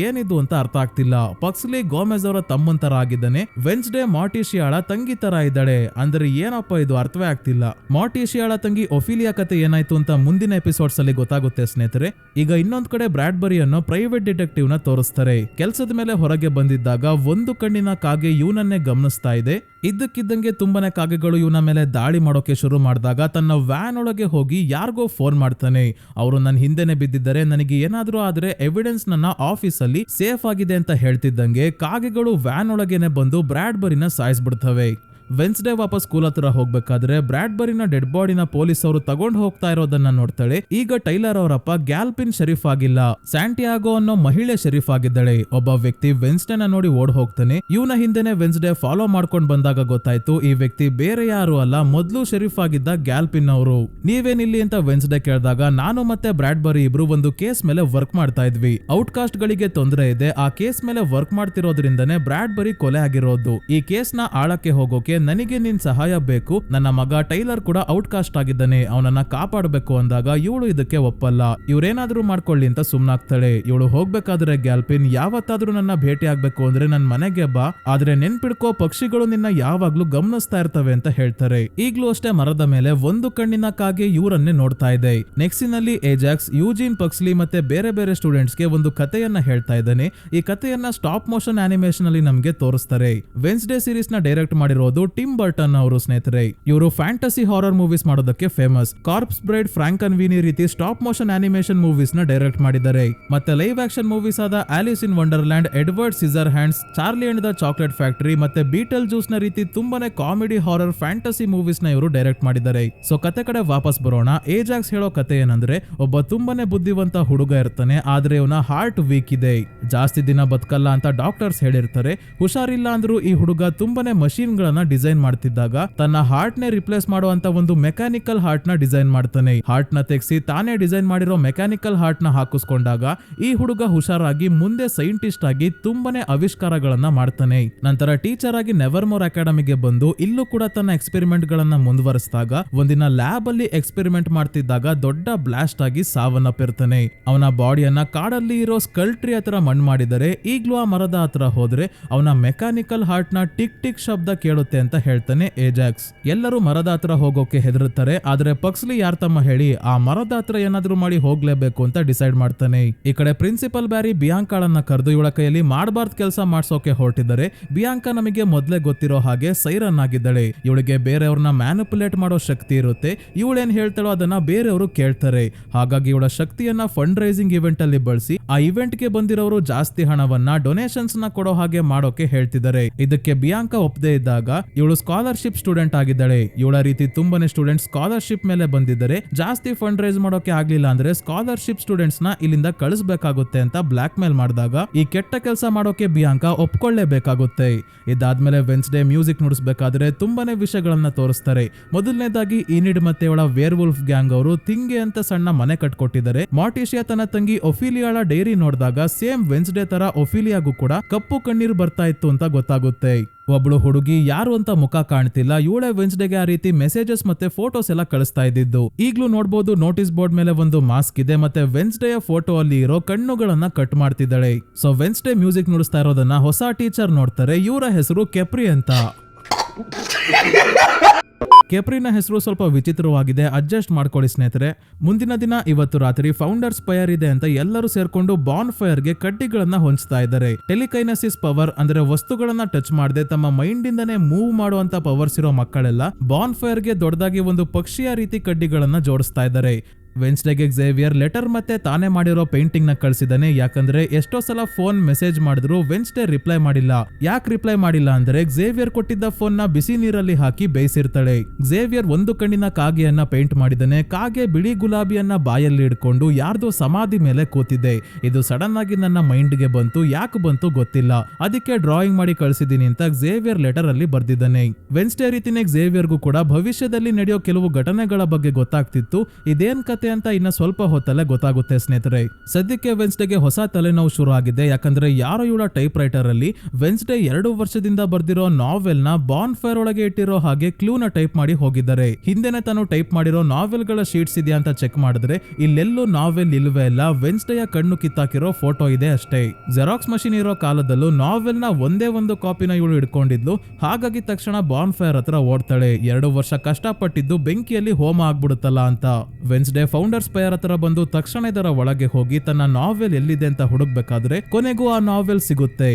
ಏನಿದು ಅಂತ ಅರ್ಥ ಆಗ್ತಿಲ್ಲ. ಪಕ್ಸ್ಲಿ ಗೋಮೆಸ್ ಅವರ ತಮ್ಮನ್ ತರ ಆಗಿದ್ದಾನೆ, ವೆನ್ಸ್ಡೇ ಮಾರ್ಟಿಷಿಯಾಳ ತಂಗಿ ತರ ಇದ್ದಾಳೆ. ಅಂದ್ರೆ ಏನಪ್ಪ ಇದು, ಅರ್ಥವೇ ಆಗ್ತಿಲ್ಲ. ಮಾರ್ಟಿಷಿಯಾಳ ತಂಗಿ ಒಫಿಲಿಯಾ ಕತೆ ಏನಾಯ್ತು ಅಂತ ಮುಂದಿನ ಎಪಿಸೋಡ್ಸ್ ಅಲ್ಲಿ ಗೊತ್ತಾಗುತ್ತೆ ಸ್ನೇಹಿತರೆ. ಈಗ ಇನ್ನೊಂದ್ ಕಡೆ ಬ್ರಾಡ್ಬರಿ ಅನ್ನೋ ಪ್ರೈವೇಟ್ ಡಿಟೆಕ್ಟಿವ್ ನ ತೋರಿಸ್ತಾರೆ. ಕೆಲಸದ ಮೇಲೆ ಹೊರಗೆ ಬಂದಿದ್ದಾಗ ಒಂದು ಕಣ್ಣಿನ ಕಾಗೆ ಇವನನ್ನೇ ಗಮನಿಸ್ತಾ ಇದೆ. ಇದ್ದಕ್ಕಿದ್ದಂಗೆ ತುಂಬಾನೇ ಕಾಗೆಗಳು ಇವನ ಮೇಲೆ ದಾಳಿ ಮಾಡೋಕೆ ಶುರು ಮಾಡಿದಾಗ ತನ್ನ ವ್ಯಾನ್ ಒಳಗೆ ಹೋಗಿ ಯಾರಿಗೋ ಫೋನ್ ಮಾಡ್ತಾನೆ. ಅವರು ನನ್ನ ಹಿಂದೆನೆ ಬಿದ್ದಿದ್ದಾರೆ, ನನಗೆ ಏನಾದ್ರೂ ಆದ್ರೆ ಎವಿಡೆನ್ಸ್ ನನ್ನ ಆಫೀಸ್ ಅಲ್ಲಿ ಸೇಫ್ ಆಗಿದೆ ಅಂತ ಹೇಳ್ತಿದ್ದಂಗೆ ಕಾಗೆಗಳು ವ್ಯಾನ್ ಒಳಗೇನೆ ಬಂದು ಬ್ರಾಡ್ಬರಿನ ಸಾಯಿಸ್ಬಿಡ್ತವೆ. ವೆನ್ಸ್ಡೇ ವಾಪಸ್ ಸ್ಕೂಲ್ ಹತ್ರ ಹೋಗ್ಬೇಕಾದ್ರೆ ಬ್ರಾಡ್ಬರಿನ ಡೆಡ್ ಬಾಡಿನ ಪೊಲೀಸ್ ಅವರು ತಗೊಂಡು ಹೋಗ್ತಾ ಇರೋದನ್ನ ನೋಡ್ತಾಳೆ. ಈಗ ಟೈಲರ್ ಅವರಪ್ಪ ಗ್ಯಾಲ್ಪಿನ್ ಶರೀಫ್ ಆಗಿಲ್ಲ, ಸ್ಯಾಂಟಿಯಾಗೋ ಅನ್ನೋ ಮಹಿಳೆ ಶರೀಫ್ ಆಗಿದ್ದಾಳೆ. ಒಬ್ಬ ವ್ಯಕ್ತಿ ವೆನ್ಸ್ಡೇನ ನೋಡಿ ಓಡ್ ಹೋಗ್ತಾನೆ. ಇವನ ಹಿಂದೆನೆ ವೆನ್ಸ್ಡೇ ಫಾಲೋ ಮಾಡ್ಕೊಂಡ್ ಬಂದಾಗ ಗೊತ್ತಾಯ್ತು ಈ ವ್ಯಕ್ತಿ ಬೇರೆ ಯಾರು ಅಲ್ಲ, ಮೊದ್ಲು ಶರೀಫ್ ಆಗಿದ್ದ ಗ್ಯಾಲ್ಪಿನ್ ಅವರು. ನೀವೇನಿಲ್ಲಿ ಅಂತ ವೆನ್ಸ್ಡೇ ಕೇಳಿದಾಗ ನಾನು ಮತ್ತೆ ಬ್ರಾಡ್ಬರಿ ಇಬ್ರು ಒಂದು ಕೇಸ್ ಮೇಲೆ ವರ್ಕ್ ಮಾಡ್ತಾ ಇದ್ವಿ. ಔಟ್ಕಾಸ್ಟ್ ಗಳಿಗೆ ತೊಂದರೆ ಇದೆ, ಆ ಕೇಸ್ ಮೇಲೆ ವರ್ಕ್ ಮಾಡ್ತಿರೋದ್ರಿಂದನೇ ಬ್ರಾಡ್ಬರಿ ಕೊಲೆ ಆಗಿರೋದು. ಈ ಕೇಸ್ ನ ಆಳಕ್ಕೆ ಹೋಗೋಕೆ ನನಗೆ ನಿನ್ ಸಹಾಯ ಬೇಕು. ನನ್ನ ಮಗ ಟೈಲರ್ ಕೂಡ ಔಟ್ಕಾಸ್ಟ್ ಆಗಿದ್ದಾನೆ, ಅವನನ್ನ ಕಾಪಾಡಬೇಕು ಅಂದಾಗ ಇವಳು ಇದಕ್ಕೆ ಒಪ್ಪಲ್ಲ. ಇವ್ರೇನಾದ್ರೂ ಮಾಡ್ಕೊಳ್ಳಿ ಅಂತ ಸುಮ್ನಾಗ್ತಾಳೆ. ಇವಳು ಹೋಗ್ಬೇಕಾದ್ರೆ ಗ್ಯಾಲ್ಪಿನ್ ಯಾವತ್ತಾದ್ರೂ ನನ್ನ ಭೇಟಿ ಆಗ್ಬೇಕು ಅಂದ್ರೆ ನನ್ ಮನೆಗೆ ಬಾ, ಆದ್ರೆ ನೆನ್ಪಿಡ್ಕೋ ಪಕ್ಷಿಗಳು ನಿನ್ನ ಯಾವಾಗ್ಲೂ ಗಮನಿಸ್ತಾ ಇರ್ತವೆ ಅಂತ ಹೇಳ್ತಾರೆ. ಈಗ್ಲೂ ಅಷ್ಟೇ ಮರದ ಮೇಲೆ ಒಂದು ಕಣ್ಣಿನ ಕಾಗೆ ಇವರನ್ನೇ ನೋಡ್ತಾ ಇದೆ. ನೆಕ್ಸ್ಟಿನಲ್ಲಿ ಏಜಾಕ್ಸ್ ಯೂಜಿನ್ ಪಕ್ಸ್ಲಿ ಮತ್ತೆ ಬೇರೆ ಬೇರೆ ಸ್ಟೂಡೆಂಟ್ಸ್ ಗೆ ಒಂದು ಕಥೆಯನ್ನ ಹೇಳ್ತಾ ಇದ್ದಾನೆ. ಈ ಕಥೆಯನ್ನ ಸ್ಟಾಪ್ ಮೋಷನ್ ಆನಿಮೇಷನ್ ಅಲ್ಲಿ ನಮ್ಗೆ ತೋರಿಸ್ತಾರೆ. ವೆನ್ಸ್ಡೇ ಸೀರೀಸ್ ನ ಡೈರೆಕ್ಟ್ ಮಾಡಿರೋದು ಟಿಮ್ ಬರ್ಟನ್ ಅವರು ಸ್ನೇಹಿತರೆ. ಇವರು ಫ್ಯಾಂಟಸಿ ಹಾರರ್ ಮೂವೀಸ್ ಮಾಡೋದಕ್ಕೆ ಫೇಮಸ್. ಕಾರ್ಪ್ಸ್ ಬ್ರೈಡ್, ಫ್ರಾಂಕನ್ವೀನಿ ರೀತಿ ಸ್ಟಾಪ್ ಮೋಷನ್ ಆನಿಮೇಷನ್ ಮೂವೀಸ್ ನ ಡೈರೆಕ್ಟ್ ಮಾಡಿದ್ದಾರೆ. ಮತ್ತೆ ಲೈವ್ ಆಕ್ಷನ್ ಮೂವೀಸ್ ಆದ Alice in wonderland, Edward scissor hands, Charlie and the chocolate factory ಮತ್ತೆ ಬೀಟಲ್ ಜ್ಯೂಸ್ ನ ರೀತಿ ತುಂಬಾನೇ ಕಾಮಿಡಿ ಹಾರರ್ ಫ್ಯಾಂಟಸಿ ಮೂವೀಸ್ ನ ಇವರು ಡೈರೆಕ್ಟ್ ಮಾಡಿದ್ದಾರೆ. ಸೊ ಕತೆ ಕಡೆ ವಾಪಸ್ ಬರೋಣ. ಏಜಾಕ್ಸ್ ಹೇಳೋ ಕತೆ ಏನಂದ್ರೆ, ಒಬ್ಬ ತುಂಬಾನೇ ಬುದ್ಧಿವಂತ ಹುಡುಗ ಇರ್ತಾನೆ, ಆದ್ರೆ ಇವನ ಹಾರ್ಟ್ ವೀಕ್ ಇದೆ. ಜಾಸ್ತಿ ದಿನ ಬದುಕಲ್ಲ ಅಂತ ಡಾಕ್ಟರ್ಸ್ ಹೇಳಿರ್ತಾರೆ. ಹುಷಾರಿಲ್ಲ ಅಂದ್ರೂ ಈ ಹುಡುಗ ತುಂಬಾನೇ ಮಷೀನ್ ಗಳನ್ನ ಡಿಸೈನ್ ಮಾಡ್ತಿದ್ದಾಗ ತನ್ನ ಹಾರ್ಟ್ ನೇ ರಿಪ್ಲೇಸ್ ಮಾಡುವಂತ ಒಂದು ಮೆಕ್ಯಾನಿಕಲ್ ಹಾರ್ಟ್ ನ ಡಿಸೈನ್ ಮಾಡ್ತಾನೆ. ಹಾರ್ಟ್ ನ ತೆಗೆಸಿ ತಾನೇ ಡಿಸೈನ್ ಮಾಡಿರೋ ಮೆಕ್ಯಾನಿಕಲ್ ಹಾರ್ಟ್ ನ ಹಾಕಿಸ್ಕೊಂಡಾಗ ಈ ಹುಡುಗ ಹುಷಾರಾಗಿ ಮುಂದೆ ಸೈಂಟಿಸ್ಟ್ ಆಗಿ ತುಂಬಾನೇ ಆವಿಷ್ಕಾರಗಳನ್ನ ಮಾಡ್ತಾನೆ. ನಂತರ ಟೀಚರ್ ಆಗಿ ನೆವರ್ಮೋರ್ ಅಕಾಡೆಮಿಗೆ ಬಂದು ಇಲ್ಲೂ ಕೂಡ ತನ್ನ ಎಕ್ಸ್ಪೆರಿಮೆಂಟ್ ಗಳನ್ನ ಮುಂದುವರಿಸಿದಾಗ ಒಂದಿನ ಲ್ಯಾಬ್ ಅಲ್ಲಿ ಎಕ್ಸ್ಪೆರಿಮೆಂಟ್ ಮಾಡ್ತಿದ್ದಾಗ ದೊಡ್ಡ ಬ್ಲಾಸ್ಟ್ ಆಗಿ ಸಾವನ್ನಪ್ಪಿರ್ತಾನೆ. ಅವನ ಬಾಡಿಯನ್ನ ಕಾಡಲ್ಲಿ ಇರೋ ಸ್ಕಲ್ ಟ್ರೀ ಹತ್ರ ಮಣ್ಣು ಮಾಡಿದರೆ ಈಗ್ಲೂ ಆ ಮರದ ಹತ್ರ ಹೋದ್ರೆ ಅವನ ಮೆಕ್ಯಾನಿಕಲ್ ಹಾರ್ಟ್ ನ ಟಿಕ್ ಟಿಕ್ ಶಬ್ದ ಕೇಳುತ್ತೆ ಅಂತ ಹೇಳ್ತಾನೆ ಏಜಾಕ್ಸ್. ಎಲ್ಲರೂ ಮರದ ಹತ್ರ ಹೋಗೋಕೆ ಹೆದರುತ್ತಾರೆ, ಆದ್ರೆ ಪಕ್ಸ್ಲಿ ಯಾರ್ ತಮ್ಮ ಹೇಳಿ ಆ ಮರದ ಹತ್ರ ಏನಾದ್ರೂ ಮಾಡಿ ಹೋಗ್ಲೇಬೇಕು ಅಂತ ಡಿಸೈಡ್ ಮಾಡ್ತಾನೆ. ಈ ಕಡೆ ಪ್ರಿನ್ಸಿಪಲ್ ಬ್ಯಾರಿ ಬಿಯಾಂಕಾಳನ್ನ ಕರೆದು ಇವಳ ಕೈಯಲ್ಲಿ ಮಾಡಬಾರ್ದು ಕೆಲಸ ಮಾಡ್ಸೋಕೆ ಹೊರಟಿದ್ದಾರೆ. ಬಿಯಾಂಕಾ ನಮಗೆ ಮೊದ್ಲೇ ಗೊತ್ತಿರೋ ಹಾಗೆ ಸೈರನ್ ಆಗಿದ್ದಾಳೆ. ಇವಳಿಗೆ ಬೇರೆಯವ್ರನ್ನ ಮ್ಯಾನಿಪುಲೇಟ್ ಮಾಡೋ ಶಕ್ತಿ ಇರುತ್ತೆ. ಇವಳೇನ್ ಹೇಳ್ತಾಳೋ ಅದನ್ನ ಬೇರೆಯವರು ಕೇಳ್ತಾರೆ. ಹಾಗಾಗಿ ಇವಳ ಶಕ್ತಿಯನ್ನ ಫಂಡ್ ರೈಸಿಂಗ್ ಇವೆಂಟ್ ಅಲ್ಲಿ ಬಳಸಿ ಆ ಇವೆಂಟ್ ಗೆ ಬಂದಿರೋರು ಜಾಸ್ತಿ ಹಣವನ್ನ ಡೊನೇಷನ್ಸ್ ನ ಕೊಡೋ ಹಾಗೆ ಮಾಡೋಕೆ ಹೇಳ್ತಿದ್ದಾರೆ. ಇದಕ್ಕೆ ಬಿಯಾಂಕಾ ಒಪ್ಪದೇ ಇದ್ದಾಗ ಇವಳು ಸ್ಕಾಲರ್ಶಿಪ್ ಸ್ಟೂಡೆಂಟ್ ಆಗಿದ್ದಾಳೆ. ಇವಳ ರೀತಿ ತುಂಬಾನೇ ಸ್ಟೂಡೆಂಟ್ಸ್ ಸ್ಕಾಲರ್ಶಿಪ್ ಮೇಲೆ ಬಂದಿದ್ದಾರೆ. ಜಾಸ್ತಿ ಫಂಡ್ ರೈಸ್ ಮಾಡೋಕೆ ಆಗ್ಲಿಲ್ಲ ಅಂದ್ರೆ ಸ್ಕಾಲರ್ಶಿಪ್ ಸ್ಟೂಡೆಂಟ್ಸ್ ನ ಇಲ್ಲಿಂದ ಕಳಿಸಬೇಕಾಗುತ್ತೆ ಅಂತ ಬ್ಲಾಕ್ ಮೇಲ್ ಮಾಡಿದಾಗ ಈ ಕೆಟ್ಟ ಕೆಲಸ ಮಾಡೋಕೆ ಬಿಯಾಂಕಾ ಒಪ್ಕೊಳ್ಳೇಬೇಕಾಗುತ್ತೆ. ಇದಾದ್ಮೇಲೆ ವೆನ್ಸ್ಡೇ ಮ್ಯೂಸಿಕ್ ನುಡಿಸಬೇಕಾದ್ರೆ ತುಂಬಾನೇ ವಿಷಯಗಳನ್ನ ತೋರಿಸ್ತಾರೆ. ಮೊದಲನೇದಾಗಿ ಇನಿಡ್ ಮತ್ತೆ ಅವಳ ವೇರ್ವುಲ್ಫ್ ಗ್ಯಾಂಗ್ ಅವರು ತಿಂಗೆ ಅಂತ ಸಣ್ಣ ಮನೆ ಕಟ್ಕೊಟ್ಟಿದ್ದಾರೆ. ಮಾರ್ಟಿಶಿಯಾ ತನ್ನ ತಂಗಿ ಒಫಿಲಿಯಾಳ ಡೈರಿ ನೋಡಿದಾಗ ಸೇಮ್ ವೆನ್ಸ್ಡೇ ತರ ಒಫಿಲಿಯಾಗೂ ಕೂಡ ಕಪ್ಪು ಕಣ್ಣೀರು ಬರ್ತಾ ಇತ್ತು ಅಂತ ಗೊತ್ತಾಗುತ್ತೆ. ಒಬ್ಳು ಹುಡುಗಿ ಯಾರು ಅಂತ ಮುಖ ಕಾಣ್ತಿಲ್ಲ. ಇವಳೆ ವೆನ್ಸ್ಡೇಗೆ ಆ ರೀತಿ ಮೆಸೇಜಸ್ ಮತ್ತೆ ಫೋಟೋಸ್ ಎಲ್ಲ ಕಳಿಸ್ತಾ ಇದ್ದಿದ್ದು. ಈಗ್ಲೂ ನೋಡ್ಬೋದು ನೋಟಿಸ್ ಬೋರ್ಡ್ ಮೇಲೆ ಒಂದು ಮಾಸ್ಕ್ ಇದೆ ಮತ್ತೆ ವೆನ್ಸ್ಡೇಯ ಫೋಟೋ ಅಲ್ಲಿ ಇರೋ ಕಣ್ಣುಗಳನ್ನ ಕಟ್ ಮಾಡ್ತಿದ್ದಾಳೆ. ಸೊ ವೆನ್ಸ್ಡೇ ಮ್ಯೂಸಿಕ್ ನುಡಿಸ್ತಾ ಇರೋದನ್ನ ಹೊಸ ಟೀಚರ್ ನೋಡ್ತಾರೆ. ಇವರ ಹೆಸರು ಕೆಪ್ರಿ ಅಂತ. ಕೆಪ್ರಿನ ಹೆಸರು ಸ್ವಲ್ಪ ವಿಚಿತ್ರವಾಗಿದೆ, ಅಡ್ಜಸ್ಟ್ ಮಾಡ್ಕೊಳ್ಳಿ ಸ್ನೇಹಿತರೆ. ಮುಂದಿನ ದಿನ ಇವತ್ತು ರಾತ್ರಿ ಫೌಂಡರ್ಸ್ ಫೈರ್ ಇದೆ ಅಂತ ಎಲ್ಲರೂ ಸೇರ್ಕೊಂಡು ಬಾನ್ ಫೈರ್ ಗೆ ಕಡ್ಡಿಗಳನ್ನ ಹೊಂಚ್ತಾ ಇದ್ದಾರೆ. ಟೆಲಿಕೈನಸಿಸ್ ಪವರ್ ಅಂದ್ರೆ ವಸ್ತುಗಳನ್ನ ಟಚ್ ಮಾಡದೆ ತಮ್ಮ ಮೈಂಡ್ ಇಂದನೇ ಮೂವ್ ಮಾಡುವಂತ ಪವರ್ಸ್ ಇರೋ ಮಕ್ಕಳೆಲ್ಲ ಬಾನ್ ಫೈರ್ ಗೆ ದೊಡ್ಡದಾಗಿ ಒಂದು ಪಕ್ಷಿಯ ರೀತಿ ಕಡ್ಡಿಗಳನ್ನ ಜೋಡಿಸ್ತಾ ಇದ್ದಾರೆ. ವೆನ್ಸ್ಡೇಗೆ ಝೇವಿಯರ್ ಲೆಟರ್ ಮತ್ತೆ ತಾನೇ ಮಾಡಿರೋ ಪೇಂಟಿಂಗ್ ನ ಕಳಿಸಿದಾನೆ. ಯಾಕಂದ್ರೆ ಎಷ್ಟೋ ಸಲ ಫೋನ್ ಮೆಸೇಜ್ ಮಾಡಿದ್ರು ವೆನ್ಸ್ಡೇ ರಿಪ್ಲೈ ಮಾಡಿಲ್ಲ. ಯಾಕೆ ರಿಪ್ಲೈ ಮಾಡಿಲ್ಲ ಅಂದ್ರೆ ಝೇವಿಯರ್ ಕೊಟ್ಟಿದ್ದ ಫೋನ್ ನ ಬಿಸಿ ನೀರಲ್ಲಿ ಹಾಕಿ ಬೇಯಿಸಿರ್ತಾಳೆ. ಝೇವಿಯರ್ ಒಂದು ಕಣ್ಣಿನ ಕಾಗೆಯನ್ನ ಪೇಂಟ್ ಮಾಡಿದಾನೆ. ಕಾಗೆ ಬಿಳಿ ಗುಲಾಬಿಯನ್ನ ಬಾಯಲ್ಲಿ ಇಡ್ಕೊಂಡು ಯಾರ್ದೋ ಸಮಾಧಿ ಮೇಲೆ ಕೂತಿದೆ. ಇದು ಸಡನ್ ಆಗಿ ನನ್ನ ಮೈಂಡ್ ಗೆ ಬಂತು, ಯಾಕೆ ಬಂತು ಗೊತ್ತಿಲ್ಲ, ಅದಕ್ಕೆ ಡ್ರಾಯಿಂಗ್ ಮಾಡಿ ಕಳಿಸಿದೀನಿ ಅಂತ ಝೇವಿಯರ್ ಲೆಟರ್ ಅಲ್ಲಿ ಬರ್ದಿದ್ದಾನೆ. ವೆನ್ಸ್ಡೇ ರೀತಿನೇ ಝೇವಿಯರ್ಗೂ ಕೂಡ ಭವಿಷ್ಯದಲ್ಲಿ ನಡೆಯೋ ಕೆಲವು ಘಟನೆಗಳ ಬಗ್ಗೆ ಗೊತ್ತಾಗ್ತಿತ್ತು. ಇದೇನ್ ಕತೆ ಅಂತ ಇನ್ನ ಸ್ವಲ್ಪ ಹೊತ್ತಲ್ಲೇ ಗೊತ್ತಾಗುತ್ತೆ ಸ್ನೇಹಿತರೆ. ಸದ್ಯಕ್ಕೆ ವೆನ್ಸ್ಡೇಗೆ ಹೊಸ ತಲೆನೋವು ಶುರು ಆಗಿದೆ. ಯಾಕಂದ್ರೆ ಯಾರೋ ಇವಳ ಟೈಪ್ ರೈಟರ್ ಅಲ್ಲಿ ವೆನ್ಸ್ಡೇ 2 ವರ್ಷದಿಂದ ಬರ್ದಿರೋ ನಾವೆಲ್ ನ ಬಾನ್ ಫೈರ್ ಒಳಗೆ ಇಟ್ಟಿರೋ ಹಾಗೆ ಕ್ಲೂನ ಟೈಪ್ ಮಾಡಿ ಹೋಗಿದ್ದಾರೆ. ಹಿಂದೆನೆ ತಾನು ಟೈಪ್ ಮಾಡಿರೋ ನಾವೆಲ್ ಗಳ ಶೀಟ್ಸ್ ಇದೆಯಾ ಅಂತ ಚೆಕ್ ಮಾಡಿದ್ರೆ ಇಲ್ಲೆಲ್ಲೂ ನಾವೆಲ್ ಇಲ್ವೇ ಇಲ್ಲ. ವೆನ್ಸ್ಡೇಯ ಕಣ್ಣು ಕಿತ್ತಾಕಿರೋ ಫೋಟೋ ಇದೆ ಅಷ್ಟೇ. ಜೆರಾಕ್ಸ್ ಮಷಿನ್ ಇರೋ ಕಾಲದಲ್ಲೂ ನಾವೆಲ್ ನ ಒಂದೇ ಒಂದು ಕಾಪಿನ ಇವಳು ಇಟ್ಕೊಂಡಿದ್ಲು. ಹಾಗಾಗಿ ತಕ್ಷಣ ಬಾನ್ ಫೈರ್ ಹತ್ರ ಓಡ್ತಾಳೆ. 2 ವರ್ಷ ಕಷ್ಟಪಟ್ಟಿದ್ದು ಬೆಂಕಿಯಲ್ಲಿ ಹೋಮ ಆಗ್ಬಿಡುತ್ತಲ್ಲ ಅಂತ. ವೆನ್ಸ್ಡೇ ಫೌಂಡರ್ಸ್ ಫೈರ್ ಹತ್ರ ಬಂದು ತಕ್ಷಣ ಇದರ ಒಳಗೆ ಹೋಗಿ ತನ್ನ ನಾವೆಲ್ ಎಲ್ಲಿದೆ ಅಂತ ಹುಡುಕ್ಬೇಕಾದ್ರೆ ಕೊನೆಗೂ ಆ ನಾವೆಲ್ ಸಿಗುತ್ತೆ.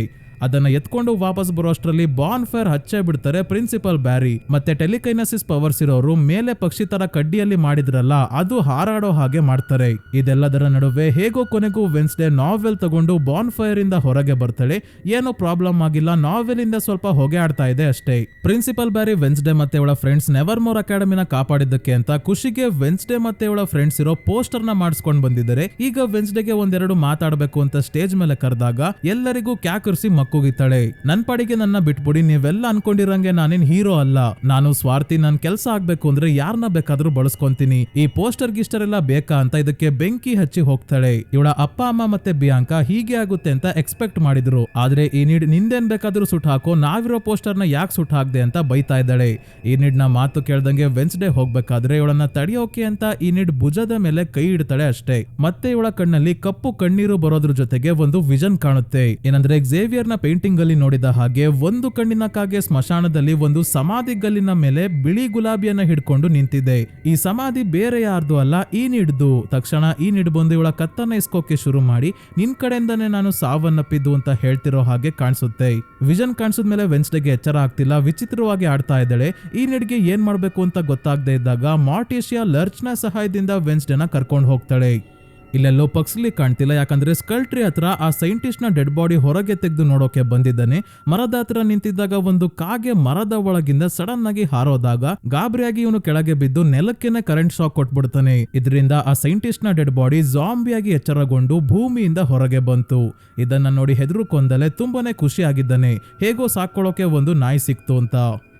ಅದನ್ನ ಎತ್ಕೊಂಡು ವಾಪಸ್ ಬರೋಷ್ಟ್ರಲ್ಲಿ ಬಾನ್ ಫೈರ್ ಹಚ್ಚೇ ಬಿಡ್ತಾರೆ ಪ್ರಿನ್ಸಿಪಲ್ ಬ್ಯಾರಿ. ಮತ್ತೆ ಟೆಲಿಕೈನಸಿಸ್ ಪವರ್ಸ್ ಇರೋರು ಮೇಲೆ ಪಕ್ಷಿ ತರ ಕಡ್ಡಿಯಲ್ಲಿ ಮಾಡಿದ್ರಲ್ಲ ಅದು ಹಾರಾಡೋ ಹಾಗೆ ಮಾಡ್ತಾರೆ. ಇದೆಲ್ಲದರ ನಡುವೆ ಹೇಗೋ ಕೊನೆಗೂ ವೆನ್ಸ್ಡೇ ನಾವೆಲ್ ತಗೊಂಡು ಬಾನ್ ಫೈರ್ ಇಂದ ಹೊರಗೆ ಬರ್ತಾಳೆ. ಏನೋ ಪ್ರಾಬ್ಲಮ್ ಆಗಿಲ್ಲ, ನಾವೆಲ್ ಇಂದ ಸ್ವಲ್ಪ ಹೊಗೆ ಆಡ್ತಾ ಇದೆ ಅಷ್ಟೇ. ಪ್ರಿನ್ಸಿಪಲ್ ಬ್ಯಾರಿ ವೆನ್ಸ್ಡೇ ಮತ್ತೆ ಅವಳ ಫ್ರೆಂಡ್ಸ್ ನೆವರ್ ಮೋರ್ ಅಕಾಡೆಮಿನ ಕಾಪಾಡಿದ್ದಕ್ಕೆ ಅಂತ ಖುಷಿಗೆ ವೆನ್ಸ್ಡೇ ಮತ್ತೆ ಅವಳ ಫ್ರೆಂಡ್ಸ್ ಇರೋ ಪೋಸ್ಟರ್ ನ ಮಾಡಿಸ್ಕೊಂಡ್ ಬಂದಿದ್ದಾರೆ. ಈಗ ವೆನ್ಸ್ಡೇಗೆ ಒಂದೆರಡು ಮಾತಾಡ್ಬೇಕು ಅಂತ ಸ್ಟೇಜ್ ಮೇಲೆ ಕರೆದಾಗ ಎಲ್ಲರಿಗೂ ಕ್ಯಾಕರ್ಸಿ ಮಕ್ಕುಗಿತಾಳೆ. ನನ್ ಪಾಡಿಗೆ ನನ್ನ ಬಿಟ್ಬಿಡಿ, ನೀವೆಲ್ಲ ಅನ್ಕೊಂಡಿರಂಗೆ ನಾನೇನ್ ಹೀರೋ ಅಲ್ಲ, ನಾನು ಸ್ವಾರ್ಥಿ. ನನ್ ಕೆಲ್ಸ ಆಗ್ಬೇಕು ಅಂದ್ರೆ ಯಾರನ್ನ ಬೇಕಾದ್ರೂ ಬಳಸ್ಕೊಂತೀನಿ. ಈ ಪೋಸ್ಟರ್ ಗಿಸ್ಟರ್ ಎಲ್ಲ ಬೇಕಾ ಅಂತ ಇದಕ್ಕೆ ಬೆಂಕಿ ಹಚ್ಚಿ ಹೋಗ್ತಾಳೆ. ಇವಳ ಅಪ್ಪ ಅಮ್ಮ ಮತ್ತೆ ಬಿಯಾಂಕಾ ಹೀಗೆ ಆಗುತ್ತೆ ಅಂತ ಎಕ್ಸ್ಪೆಕ್ಟ್ ಮಾಡಿದ್ರು. ಆದ್ರೆ ಈ ನೀಡ್ ನಿಂದೇನ್ ಬೇಕಾದ್ರೂ ಸುಟ್ ಹಾಕೋ, ನಾವಿರೋ ಪೋಸ್ಟರ್ ನ ಯಾಕೆ ಸುಟ್ ಹಾಕ್ದೆ ಅಂತ ಬೈತಾ ಇದ್ದಾಳೆ. ಈ ನೀಡ್ ನ ಮಾತು ಕೇಳ್ದಂಗೆ ವೆನ್ಸ್ಡೇ ಹೋಗ್ಬೇಕಾದ್ರೆ ಇವಳನ್ನ ತಡೆಯೋಕೆ ಅಂತ ಈ ನೀಡ್ ಭುಜದ ಮೇಲೆ ಕೈ ಇಡ್ತಾಳೆ ಅಷ್ಟೇ. ಮತ್ತೆ ಇವಳ ಕಣ್ಣಲ್ಲಿ ಕಪ್ಪು ಕಣ್ಣೀರು ಬರೋದ್ರ ಜೊತೆಗೆ ಒಂದು ವಿಷನ್ ಕಾಣುತ್ತೆ. ಏನಂದ್ರೆ ಝೇವಿಯರ್ ನ ಪೇಂಟಿಂಗ್ ಅಲ್ಲಿ ನೋಡಿದ ಹಾಗೆ ಒಂದು ಕಣ್ಣಿನ ಕಾಗೆ ಸ್ಮಶಾನದಲ್ಲಿ ಒಂದು ಸಮಾಧಿ ಗಲ್ಲಿನ ಮೇಲೆ ಬಿಳಿ ಗುಲಾಬಿಯನ್ನ ಹಿಡ್ಕೊಂಡು ನಿಂತಿದೆ. ಈ ಸಮಾಧಿ ಬೇರೆ ಯಾರ್ದು ಅಲ್ಲ, ಈ ನೀಡ್ದು. ತಕ್ಷಣ ಈ ನೀಡ್ ಬಂದು ಇವಳ ಕತ್ತನ್ನ ಇಸ್ಕೋಕೆ ಶುರು ಮಾಡಿ ನಿನ್ ಕಡೆಯಿಂದಾನೆ ನಾನು ಸಾವನ್ನಪ್ಪಿದ್ದು ಅಂತ ಹೇಳ್ತಿರೋ ಹಾಗೆ ಕಾಣಿಸುತ್ತೆ. ವಿಷನ್ ಕಾಣಿಸಿದ್ಮೇಲೆ ವೆನ್ಸ್ಡೇಗೆ ಎಚ್ಚರ ಆಗ್ತಿಲ್ಲ, ವಿಚಿತ್ರವಾಗಿ ಆಡ್ತಾ ಇದ್ದಾಳೆ. ಈ ನೀಡ್ಗೆ ಏನ್ ಮಾಡ್ಬೇಕು ಅಂತ ಗೊತ್ತಾಗದೆ ಇದ್ದಾಗ ಮಾರ್ಟಿಷಿಯಾ ಲರ್ಚ್ನ ಸಹಾಯದಿಂದ ವೆನ್ಸ್ಡೇನ ಕರ್ಕೊಂಡು ಹೋಗ್ತಾಳೆ. ಇಲ್ಲೆಲ್ಲೋ ಪಕ್ಸ್ಲಿ ಕಾಣ್ತಿಲ್ಲ, ಯಾಕಂದ್ರೆ ಸ್ಕಲ್ ಟ್ರೀ ಹತ್ರ ಆ ಸೈಂಟಿಸ್ಟ್ ನ ಡೆಡ್ ಬಾಡಿ ಹೊರಗೆ ತೆಗೆದು ನೋಡೋಕೆ ಬಂದಿದ್ದಾನೆ. ಮರದ ಹತ್ರ ನಿಂತಿದ್ದಾಗ ಒಂದು ಕಾಗೆ ಮರದ ಒಳಗಿಂದ ಸಡನ್ ಆಗಿ ಹಾರೋದಾಗ ಗಾಬರಿಯಾಗಿ ಇವನು ಕೆಳಗೆ ಬಿದ್ದು ನೆಲಕ್ಕೆನೆ ಕರೆಂಟ್ ಶಾಕ್ ಕೊಟ್ಬಿಡ್ತಾನೆ. ಇದರಿಂದ ಆ ಸೈಂಟಿಸ್ಟ್ ನ ಡೆಡ್ ಬಾಡಿ ಜಾಂಬಿಯಾಗಿ ಎಚ್ಚರಗೊಂಡು ಭೂಮಿಯಿಂದ ಹೊರಗೆ ಬಂತು. ಇದನ್ನ ನೋಡಿ ಹೆದರುಕೊಂಡಲೆ ತುಂಬಾನೇ ಖುಷಿ ಆಗಿದ್ದಾನೆ, ಹೇಗೋ ಸಾಕೊಳ್ಳೋಕೆ ಒಂದು ನಾಯಿ ಸಿಕ್ತು ಅಂತ.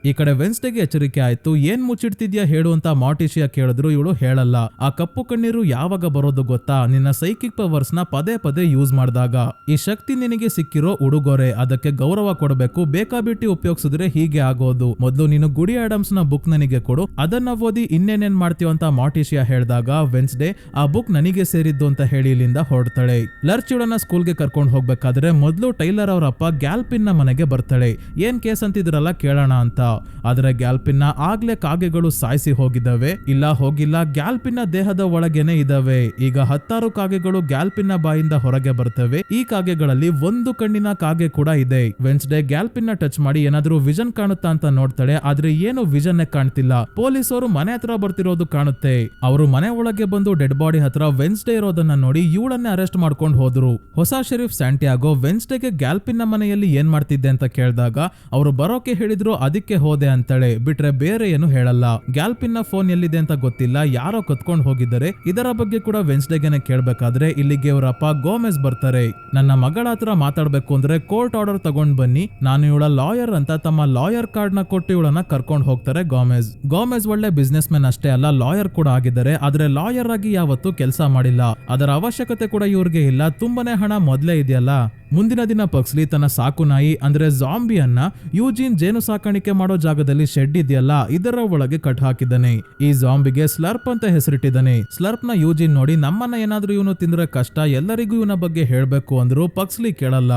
ಈ ಕಡೆ ವೆನ್ಸ್ಡೇಗೆ ಎಚ್ಚರಿಕೆ ಆಯ್ತು. ಏನ್ ಮುಚ್ಚಿಡ್ತಿದ್ಯಾ ಹೇಳು ಅಂತ ಮಾರ್ಟಿಷಿಯಾ ಕೇಳಿದ್ರು. ಇವಳು ಹೇಳಲ್ಲ. ಆ ಕಪ್ಪು ಕಣ್ಣೀರು ಯಾವಾಗ ಬರೋದು ಗೊತ್ತಾ, ನಿನ್ನ ಸೈಕಿಕ್ ಪವರ್ಸ್ ನ ಪದೇ ಪದೇ ಯೂಸ್ ಮಾಡಿದಾಗ. ಈ ಶಕ್ತಿ ನಿನಗೆ ಸಿಕ್ಕಿರೋ ಉಡುಗೊರೆ, ಅದಕ್ಕೆ ಗೌರವ ಕೊಡಬೇಕು. ಬೇಕಾಬಿಟ್ಟಿ ಉಪಯೋಗಿಸಿದ್ರೆ ಹೀಗೆ ಆಗೋದು. ಮೊದಲು ನೀನು ಗುಡಿ ಆಡಮ್ಸ್ ನ ಬುಕ್ ನನಗೆ ಕೊಡು, ಅದನ್ನ ಓದಿ ಇನ್ನೇನೇನ್ ಮಾಡ್ತೀವ ಅಂತ ಮಾರ್ಟಿಷಿಯಾ ಹೇಳಿದಾಗ ವೆನ್ಸ್ಡೇ ಆ ಬುಕ್ ನನಗೆ ಸೇರಿದ್ದು ಅಂತ ಹೇಳಿ ಇಲ್ಲಿಂದ ಹೊರಡ್ತಾಳೆ. ಲರ್ಚ್ ಇವಳನ್ನ ಸ್ಕೂಲ್ಗೆ ಕರ್ಕೊಂಡು ಹೋಗ್ಬೇಕಾದ್ರೆ ಮೊದಲು ಟೈಲರ್ ಅವರಪ್ಪ ಗ್ಯಾಲ್ಪಿನ್ ನ ಮನೆಗೆ ಬರ್ತಾಳೆ. ಏನ್ ಕೇಸ್ ಅಂತಿದ್ರಲ್ಲ ಕೇಳೋಣ ಅಂತ. ಆದ್ರೆ ಗ್ಯಾಲ್ಪಿನ್ ಆಗ್ಲೇ ಕಾಗೆಗಳು ಸಾಯಿಸಿ ಹೋಗಿದ್ದಾವೆ. ಇಲ್ಲ ಹೋಗಿಲ್ಲ, ಗ್ಯಾಲ್ಪಿನ್ ದೇಹದ ಒಳಗೇನೆ ಇದಾವೆ. ಈಗ 10 ಕಾಗೆಗಳು ಗ್ಯಾಲ್ಪಿನ್ ಬಾಯಿಂದ ಹೊರಗೆ ಬರ್ತವೆ. ಈ ಕಾಗೆಗಳಲ್ಲಿ ಒಂದು ಕಣ್ಣಿನ ಕಾಗೆ ಕೂಡ ಇದೆ. ವೆನ್ಸ್ಡೇ ಗ್ಯಾಲ್ಪಿನ್ ಟಚ್ ಮಾಡಿ ಏನಾದ್ರೂ ವಿಷನ್ ಕಾಣುತ್ತಾ ಅಂತ ನೋಡ್ತಾಳೆ. ಆದ್ರೆ ಏನು ವಿಷನ್ ಕಾಣ್ತಿಲ್ಲ. ಪೊಲೀಸರು ಮನೆ ಹತ್ರ ಬರ್ತಿರೋದು ಕಾಣುತ್ತೆ. ಅವರು ಮನೆ ಒಳಗೆ ಬಂದು ಡೆಡ್ ಬಾಡಿ ಹತ್ರ ವೆನ್ಸ್ಡೇ ಇರೋದನ್ನ ನೋಡಿ ಇವಳನ್ನೇ ಅರೆಸ್ಟ್ ಮಾಡ್ಕೊಂಡು ಹೋದ್ರು. ಹೊಸ ಶೆರೀಫ್ ಸ್ಯಾಂಟಿಯಾಗೋ ವೆನ್ಸ್ಡೇಗೆ ಗ್ಯಾಲ್ಪಿನ್ ಮನೆಯಲ್ಲಿ ಏನ್ ಮಾಡ್ತಿದ್ದೆ ಅಂತ ಕೇಳಿದಾಗ ಅವರು ಬರೋಕೆ ಹೇಳಿದ್ರು, ಅದಕ್ಕೆ ಹೋದೆ ಅಂತಾಳೆ. ಬಿಟ್ರೆ ಬೇರೆ ಏನು ಹೇಳಲ್ಲ. ಗ್ಯಾಲ್ಪಿನ್ ಫೋನ್ ಎಲ್ಲಿದೆ ಅಂತ ಗೊತ್ತಿಲ್ಲ, ಯಾರೋ ಕತ್ಕೊಂಡು ಹೋಗಿದ್ದಾರೆ. ಇದರ ಬಗ್ಗೆ ಕೂಡ ವೆನ್ಸ್ಡೇಗೆನೆ ಕೇಳ್ಬೇಕಾದ್ರೆ ಇಲ್ಲಿಗೆ ಅವರಪ್ಪ ಗೋಮೆಸ್ ಬರ್ತಾರೆ. ನನ್ನ ಮಗಳ ಹತ್ರ ಮಾತಾಡ್ಬೇಕು ಅಂದ್ರೆ ಕೋರ್ಟ್ ಆರ್ಡರ್ ತಗೊಂಡ್ ಬನ್ನಿ, ನಾನು ಇವಳ ಲಾಯರ್ ಅಂತ ತಮ್ಮ ಲಾಯರ್ ಕಾರ್ಡ್ ನ ಕೊಟ್ಟು ಇವಳನ್ನ ಕರ್ಕೊಂಡು ಹೋಗ್ತಾರೆ ಗೋಮೆಸ್ ಒಳ್ಳೆ ಬಿಸ್ನೆಸ್ ಮ್ಯಾನ್ ಅಷ್ಟೇ ಅಲ್ಲ, ಲಾಯರ್ ಕೂಡ ಆಗಿದ್ದಾರೆ. ಆದ್ರೆ ಲಾಯರ್ ಆಗಿ ಯಾವತ್ತೂ ಕೆಲಸ ಮಾಡಿಲ್ಲ. ಅದರ ಅವಶ್ಯಕತೆ ಕೂಡ ಇವ್ರಿಗೆ ಇಲ್ಲ, ತುಂಬಾನೇ ಹಣ ಮೊದ್ಲೇ ಇದೆಯಲ್ಲ. ಮುಂದಿನ ದಿನ ಪಕ್ಸ್ಲಿ ತನ್ನ ಸಾಕು ನಾಯಿ ಅಂದ್ರೆ ಜಾಂಬಿಯನ್ನ ಯೂಜಿನ್ ಜೇನು ಸಾಕಾಣಿಕೆ ಮಾಡೋ ಜಾಗದಲ್ಲಿ ಶೆಡ್ ಇದೆಯಲ್ಲ ಇದರ ಒಳಗೆ ಕಟ್ ಹಾಕಿದ್ದಾನೆ. ಈ ಜಾಂಬಿಗೆ ಸ್ಲರ್ಪ್ ಅಂತ ಹೆಸರಿಟ್ಟಿದ್ದಾನೆ. ಸ್ಲರ್ಪ್ ನ ಯೂಜಿನ್ ನೋಡಿ ನಮ್ಮನ್ನ ಏನಾದ್ರೂ ಇವನು ತಿಂದ್ರೆ ಕಷ್ಟ, ಎಲ್ಲರಿಗೂ ಇವನ ಬಗ್ಗೆ ಹೇಳ್ಬೇಕು ಅಂದ್ರು ಪಕ್ಸ್ಲಿ ಕೇಳಲ್ಲ.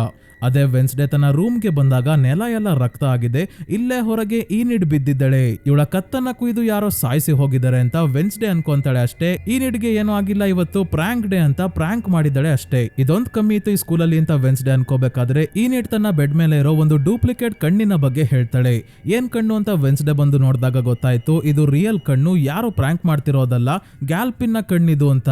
ಅದೇ ವೆನ್ಸ್ಡೇ ತನ್ನ ರೂಮ್ಗೆ ಬಂದಾಗ ನೆಲ ಎಲ್ಲ ರಕ್ತ ಆಗಿದೆ. ಇಲ್ಲೇ ಹೊರಗೆ ಈ ನೀಡ್ ಬಿದ್ದಿದ್ದಾಳೆ. ಇವಳ ಕತ್ತನ್ನ ಕುಯ್ದು ಯಾರೋ ಸಾಯಿಸಿ ಹೋಗಿದ್ದಾರೆ ಅಂತ ವೆನ್ಸ್ಡೇ ಅನ್ಕೊಂತಾಳೆ ಅಷ್ಟೇ. ಈ ನೀಡ್ಗೆ ಏನೂ ಆಗಿಲ್ಲ, ಇವತ್ತು ಪ್ರಾಂಕ್ ಡೇ ಅಂತ ಪ್ರಾಂಕ್ ಮಾಡಿದ್ದಾಳೆ ಅಷ್ಟೇ. ಇದೊಂದು ಕಮ್ಮಿ ಇತ್ತು ಈ ಸ್ಕೂಲಲ್ಲಿ ಅಂತ ವೆನ್ಸ್ಡೇ ಅನ್ಕೋಬೇಕಾದ್ರೆ ಈ ನೀಡ್ ತನ್ನ ಬೆಡ್ ಮೇಲೆ ಇರೋ ಒಂದು ಡೂಪ್ಲಿಕೇಟ್ ಕಣ್ಣಿನ ಬಗ್ಗೆ ಹೇಳ್ತಾಳೆ. ಏನ್ ಕಣ್ಣು ಅಂತ ವೆನ್ಸ್ಡೇ ಬಂದು ನೋಡಿದಾಗ ಗೊತ್ತಾಯ್ತು ಇದು ರಿಯಲ್ ಕಣ್ಣು, ಯಾರು ಪ್ರಾಂಕ್ ಮಾಡ್ತಿರೋದಲ್ಲ, ಗ್ಯಾಲ್ಪಿನ್ ಕಣ್ಣಿದು ಅಂತ.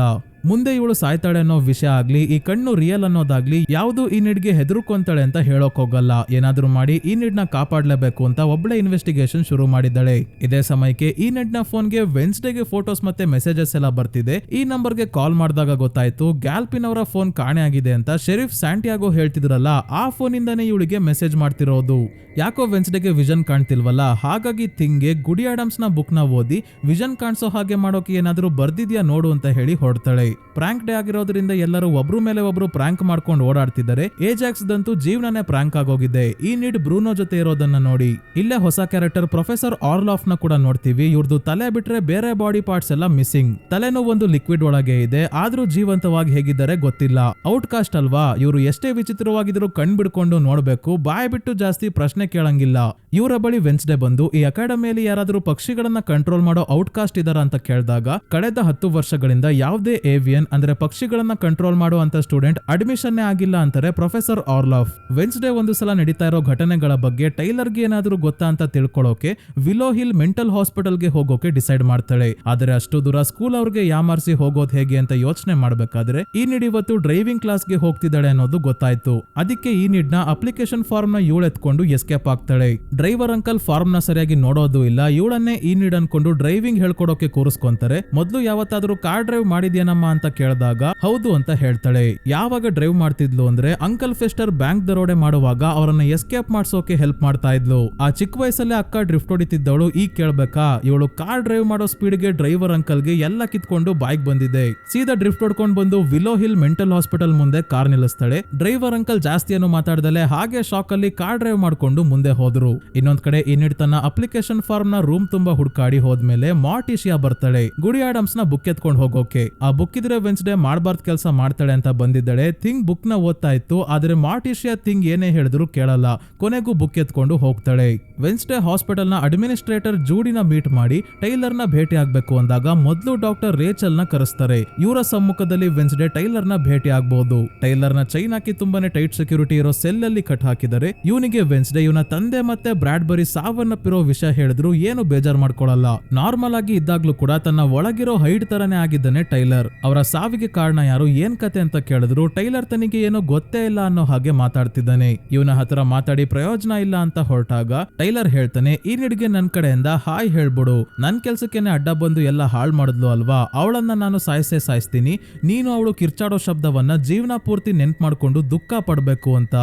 ಮುಂದೆ ಇವಳು ಸಾಯ್ತಾಳೆ ಅನ್ನೋ ವಿಷಯ ಆಗ್ಲಿ, ಈ ಕಣ್ಣು ರಿಯಲ್ ಅನ್ನೋದಾಗ್ಲಿ ಯಾವುದು ಈ ನೀಡ್ಗೆ ಹೆದರ್ಕೊಂತಾಳೆ ಅಂತ ಹೇಳೋಕ್ ಹೋಗಲ್ಲ. ಏನಾದ್ರೂ ಮಾಡಿ ಈ ನೀಡ್ನ ಕಾಪಾಡ್ಲೇಬೇಕು ಅಂತ ಒಬ್ಳೆ ಇನ್ವೆಸ್ಟಿಗೇಷನ್ ಶುರು ಮಾಡಿದ್ದಾಳೆ. ಇದೇ ಸಮಯಕ್ಕೆ ಈ ನೀಡ್ನ ಫೋನ್ಗೆ ವೆನ್ಸ್ಡೇಗೆ ಫೋಟೋಸ್ ಮತ್ತೆ ಮೆಸೇಜಸ್ ಎಲ್ಲ ಬರ್ತಿದೆ. ಈ ನಂಬರ್ಗೆ ಕಾಲ್ ಮಾಡಿದಾಗ ಗೊತ್ತಾಯ್ತು ಗ್ಯಾಲ್ಪಿನ್ ಅವರ ಫೋನ್ ಕಾಣೆ ಆಗಿದೆ ಅಂತ ಶೆರೀಫ್ ಸ್ಯಾಂಟಿಯಾಗೋ ಹೇಳ್ತಿದ್ರಲ್ಲ, ಆ ಫೋನ್ ಇಂದಾನೆ ಇವಳಿಗೆ ಮೆಸೇಜ್ ಮಾಡ್ತಿರೋದು. ಯಾಕೋ ವೆನ್ಸ್ಡೇಗೆ ವಿಷನ್ ಕಾಣ್ತಿಲ್ವಲ್ಲ, ಹಾಗಾಗಿ ಥಿಂಗ್ಗೆ ಗುಡಿ ಆಡಮ್ಸ್ ನ ಬುಕ್ ನ ಓದಿ ವಿಷನ್ ಕಾಣಿಸೋ ಹಾಗೆ ಮಾಡೋಕೆ ಏನಾದ್ರೂ ಬರ್ದಿದ್ಯಾ ನೋಡು ಅಂತ ಹೇಳಿ ಹೊಡ್ತಾಳೆ. ಪ್ರಾಂಕ್ ಡೇ ಆಗಿರೋದ್ರಿಂದ ಎಲ್ಲರೂ ಒಬ್ರು ಮೇಲೆ ಒಬ್ರು ಪ್ರಾಂಕ್ ಮಾಡ್ಕೊಂಡು ಓಡಾಡ್ತಿದ್ದಾರೆ. ಏಜಾಕ್ಸ್ ದಂತೂ ಜೀವನನೇ ಪ್ರಾಂಕ್ ಆಗೋಗಿದೆ. ಈ ನೀಡ್ ಬ್ರೂನೋ ಜೊತೆ ಇರೋದನ್ನ ನೋಡಿ. ಇಲ್ಲೇ ಹೊಸ ಕ್ಯಾರೆಕ್ಟರ್ ಪ್ರೊಫೆಸರ್ ಆರ್ಲಾಫ್ ನ ಕೂಡ ನೋಡ್ತೀವಿ. ಇವ್ರದ್ದು ತಲೆ ಬಿಟ್ರೆ ಬೇರೆ ಬಾಡಿ ಪಾರ್ಟ್ಸ್ ಎಲ್ಲ ಮಿಸ್ಸಿಂಗ್. ತಲೆನೂ ಒಂದು ಲಿಕ್ವಿಡ್ ಒಳಗೆ ಇದೆ, ಆದ್ರೂ ಜೀವಂತವಾಗಿ ಹೇಗಿದ್ದಾರೆ ಗೊತ್ತಿಲ್ಲ. ಔಟ್ ಕಾಸ್ಟ್ ಅಲ್ವಾ, ಇವರು ಎಷ್ಟೇ ವಿಚಿತ್ರವಾಗಿದ್ರು ಕಣ್ ಬಿಡ್ಕೊಂಡು ನೋಡ್ಬೇಕು, ಬಾಯ್ ಬಿಟ್ಟು ಜಾಸ್ತಿ ಪ್ರಶ್ನೆ ಕೇಳಂಗಿಲ್ಲ. ಇವರ ಬಳಿ ವೆನ್ಸ್ಡೇ ಬಂದು ಈ ಅಕಾಡೆಮಿಯಲ್ಲಿ ಯಾರಾದ್ರೂ ಪಕ್ಷಿಗಳನ್ನ ಕಂಟ್ರೋಲ್ ಮಾಡೋ ಔಟ್ ಕಾಸ್ಟ್ ಇದಾರ ಅಂತ ಕೇಳಿದಾಗ ಕಳೆದ 10 ವರ್ಷಗಳಿಂದ ಯಾವುದೇ ಏವಿಯನ್ ಅಂದ್ರೆ ಪಕ್ಷಿಗಳನ್ನ ಕಂಟ್ರೋಲ್ ಮಾಡುವಂತ ಸ್ಟೂಡೆಂಟ್ ಅಡ್ಮಿಷನ್ ಆಗಿಲ್ಲ ಅಂತಾರೆ ಪ್ರೊಫೆಸರ್ ಆರ್ಲಾಫ್. ವೆನ್ಸ್ಡೇ ಒಂದು ಸಲ ನಡೀತಾ ಇರೋ ಘಟನೆಗಳ ಬಗ್ಗೆ ಟೈಲರ್ಗೆ ಏನಾದ್ರೂ ಗೊತ್ತಾ ಅಂತ ತಿಳ್ಕೊಳ್ಳೋಕೆ ವಿಲೋ ಹಿಲ್ ಮೆಂಟಲ್ ಹಾಸ್ಪಿಟಲ್ಗೆ ಹೋಗೋಕೆ ಡಿಸೈಡ್ ಮಾಡ್ತಾಳೆ. ಆದ್ರೆ ಅಷ್ಟು ದೂರ ಸ್ಕೂಲ್ ಅವ್ರಿಗೆ ಯಾಮಾರಿಸಿ ಹೋಗೋದು ಹೇಗೆ ಅಂತ ಯೋಚನೆ ಮಾಡ್ಬೇಕಾದ್ರೆ ಈನಿಡ್ ಇವತ್ತು ಡ್ರೈವಿಂಗ್ ಕ್ಲಾಸ್ಗೆ ಹೋಗ್ತಿದ್ದಾಳೆ ಅನ್ನೋದು ಗೊತ್ತಾಯ್ತು. ಅದಕ್ಕೆ ಈನಿಡ್ನ ಅಪ್ಲಿಕೇಶನ್ ಫಾರ್ಮ್ ನ ಇವಳು ಎತ್ಕೊಂಡು ಎಸ್ಕೇಪ್ ಆಗ್ತಾಳೆ. ಡ್ರೈವರ್ ಅಂಕಲ್ ಫಾರ್ಮ್ ನ ಸರಿಯಾಗಿ ನೋಡೋದು ಇಲ್ಲ. ಇವಳನ್ನೇ ಈನಿಡ್ ಅನ್ಕೊಂಡು ಡ್ರೈವಿಂಗ್ ಹೇಳ್ಕೊಡೋಕೆ ಕೂರಿಸ್ಕೊಂತಾರೆ. ಮೊದ್ಲು ಯಾವತ್ತಾದ್ರೂ ಕಾರ್ ಡ್ರೈವ್ ಮಾಡಿದ್ಯಾನಮ್ಮ ಅಂತ ಕೇಳಿದಾಗ ಹೌದು ಅಂತ ಹೇಳ್ತಾಳೆ. ಯಾವಾಗ ಡ್ರೈವ್ ಮಾಡ್ತಿದ್ಲು ಅಂದ್ರೆ ಅಂಕಲ್ ಫೆಸ್ಟರ್ ಬ್ಯಾಂಕ್ ದರೋಡೆ ಮಾಡುವಾಗ ಅವರನ್ನ ಎಸ್ಕೇಪ್ ಮಾಡ್ಸೋಕೆ ಹೆಲ್ಪ್ ಮಾಡ್ತಾ ಇದ್ಲು. ಆ ಚಿಕ್ಕ ವಯಸ್ಸಲ್ಲೇ ಅಕ್ಕ ಡ್ರಿಫ್ಟ್ ಹೊಡಿತಿದ್ದವಳು ಈಗ ಕೇಳ್ಬೇಕಾ ಇವಳು ಕಾರ್ ಡ್ರೈವ್ ಮಾಡೋ ಸ್ಪೀಡ್ಗೆ ಡ್ರೈವರ್ ಅಂಕಲ್ಗೆ ಎಲ್ಲ ಕಿತ್ಕೊಂಡು ಬೈಕ್ ಬಂದಿದೆ. ಸೀದಾ ಡ್ರಿಫ್ಟ್ ಹೊಡ್ಕೊಂಡು ಬಂದು ವಿಲೋ ಹಿಲ್ ಮೆಂಟಲ್ ಹಾಸ್ಪಿಟಲ್ ಮುಂದೆ ಕಾರ್ ನಿಲ್ಲಿಸ್ತಾಳೆ. ಡ್ರೈವರ್ ಅಂಕಲ್ ಜಾಸ್ತಿ ಏನು ಮಾತಾಡ್ದಲೆ ಹಾಗೆ ಶಾಕ್ ಅಲ್ಲಿ ಕಾರ್ ಡ್ರೈವ್ ಮಾಡ್ಕೊಂಡು ಮುಂದೆ ಹೋದ್ರು. ಇನ್ನೊಂದ್ ಕಡೆ ಈನಿಡ್ ತನ್ನ ಅಪ್ಲಿಕೇಶನ್ ಫಾರ್ಮ್ ನ ರೂಮ್ ತುಂಬಾ ಹುಡ್ಕಾಡಿ ಹೋದ್ಮೇಲೆ ಮಾರ್ಟಿಶಿಯಾ ಬರ್ತಾಳೆ ಗುಡಿ ಆಡಮ್ಸ್ ನ ಬುಕ್ ಎತ್ಕೊಂಡು ಹೋಗೋಕೆ. ಆ ಬುಕ್ ಇದ್ರೆ ವೆನ್ಸ್ಡೇ ಮಾಡಬಾರ್ದು ಕೆಲಸ ಮಾಡ್ತಾಳೆ ಅಂತ ಬಂದಿದ್ದಾಳೆ. ಥಿಂಗ್ ಬುಕ್ ನ ಓದ್ತಾ ಇತ್ತು. ಆದ್ರೆ ಮಾರ್ಟಿಶಿಯಾ ಥಿಂಗ್ ಏನೇ ಹೇಳಿದ್ರು ಕೇಳಲ್ಲ. ಕೊನೆಗೂ ಬುಕ್ ಎತ್ಕೊಂಡು ಹೋಗ್ತಾಳೆ. ವೆನ್ಸ್ಡೇ ಹಾಸ್ಪಿಟಲ್ ನ ಅಡ್ಮಿನಿಸ್ಟ್ರೇಟರ್ ಜೂಡಿನ ಮೀಟ್ ಮಾಡಿ ಟೈಲರ್ ನ ಭೇಟಿ ಆಗ್ಬೇಕು ಅಂದಾಗ ಮೊದಲು ಡಾಕ್ಟರ್ ರೇಚಲ್ ನ ಕರೆಸ್ತಾರೆ. ಇವರ ಸಮ್ಮುಖದಲ್ಲಿ ವೆನ್ಸ್ಡೇ ಟೈಲರ್ ನ ಭೇಟಿ ಆಗ್ಬಹುದು. ಟೈಲರ್ ನ ಚೈನ್ ಹಾಕಿ ತುಂಬಾನೇ ಟೈಟ್ ಸೆಕ್ಯೂರಿಟಿ ಇರೋ ಸೆಲ್ ಅಲ್ಲಿ ಕಟ್ ಹಾಕಿದರೆ ಇವನಿಗೆ ವೆನ್ಸ್ಡೇ ಇವನ ತಂದೆ ಮತ್ತೆ ಬ್ರಾಡ್ಬರಿ ಸಾವನ್ನಪ್ಪಿರೋ ವಿಷಯ ಹೇಳಿದ್ರು ಏನು ಬೇಜಾರ್ ಮಾಡ್ಕೊಳ್ಳಲ್ಲ. ನಾರ್ಮಲ್ ಆಗಿ ಇದ್ದಾಗ್ಲೂ ಕೂಡ ತನ್ನ ಒಳಗಿರೋ ಹೈಡ್ ತರನೇ ಆಗಿದ್ದಾನೆ ಟೈಲರ್. ಅವರ ಸಾವಿಗೆ ಕಾರಣ ಯಾರು ಏನ್ ಕತೆ ಅಂತ ಕೇಳಿದ್ರು ಟೈಲರ್ ತನಿಗೆ ಏನೋ ಗೊತ್ತೇ ಇಲ್ಲ ಅನ್ನೋ ಹಾಗೆ ಮಾತಾಡ್ತಿದ್ದಾನೆ. ಇವನ ಹತ್ರ ಮಾತಾಡಿ ಪ್ರಯೋಜನ ಇಲ್ಲ ಅಂತ ಹೊರಟಾಗ ಟೈಲರ್ ಹೇಳ್ತಾನೆ ಈನಿಡ್ಗೆ ನನ್ ಕಡೆಯಿಂದ ಹಾಯ್ ಹೇಳ್ಬಿಡು. ನನ್ ಕೆಲ್ಸಕ್ಕೇನೆ ಅಡ್ಡ ಬಂದು ಎಲ್ಲ ಹಾಳ್ ಮಾಡಿದ್ಲು ಅಲ್ವಾ, ಅವಳನ್ನ ನಾನು ಸಾಯಿಸ್ತೀನಿ. ನೀನು ಅವಳು ಕಿರ್ಚಾಡೋ ಶಬ್ದವನ್ನ ಜೀವನ ಪೂರ್ತಿ ನೆನ್ಪ್ ಮಾಡ್ಕೊಂಡು ದುಃಖ ಪಡ್ಬೇಕು ಅಂತ.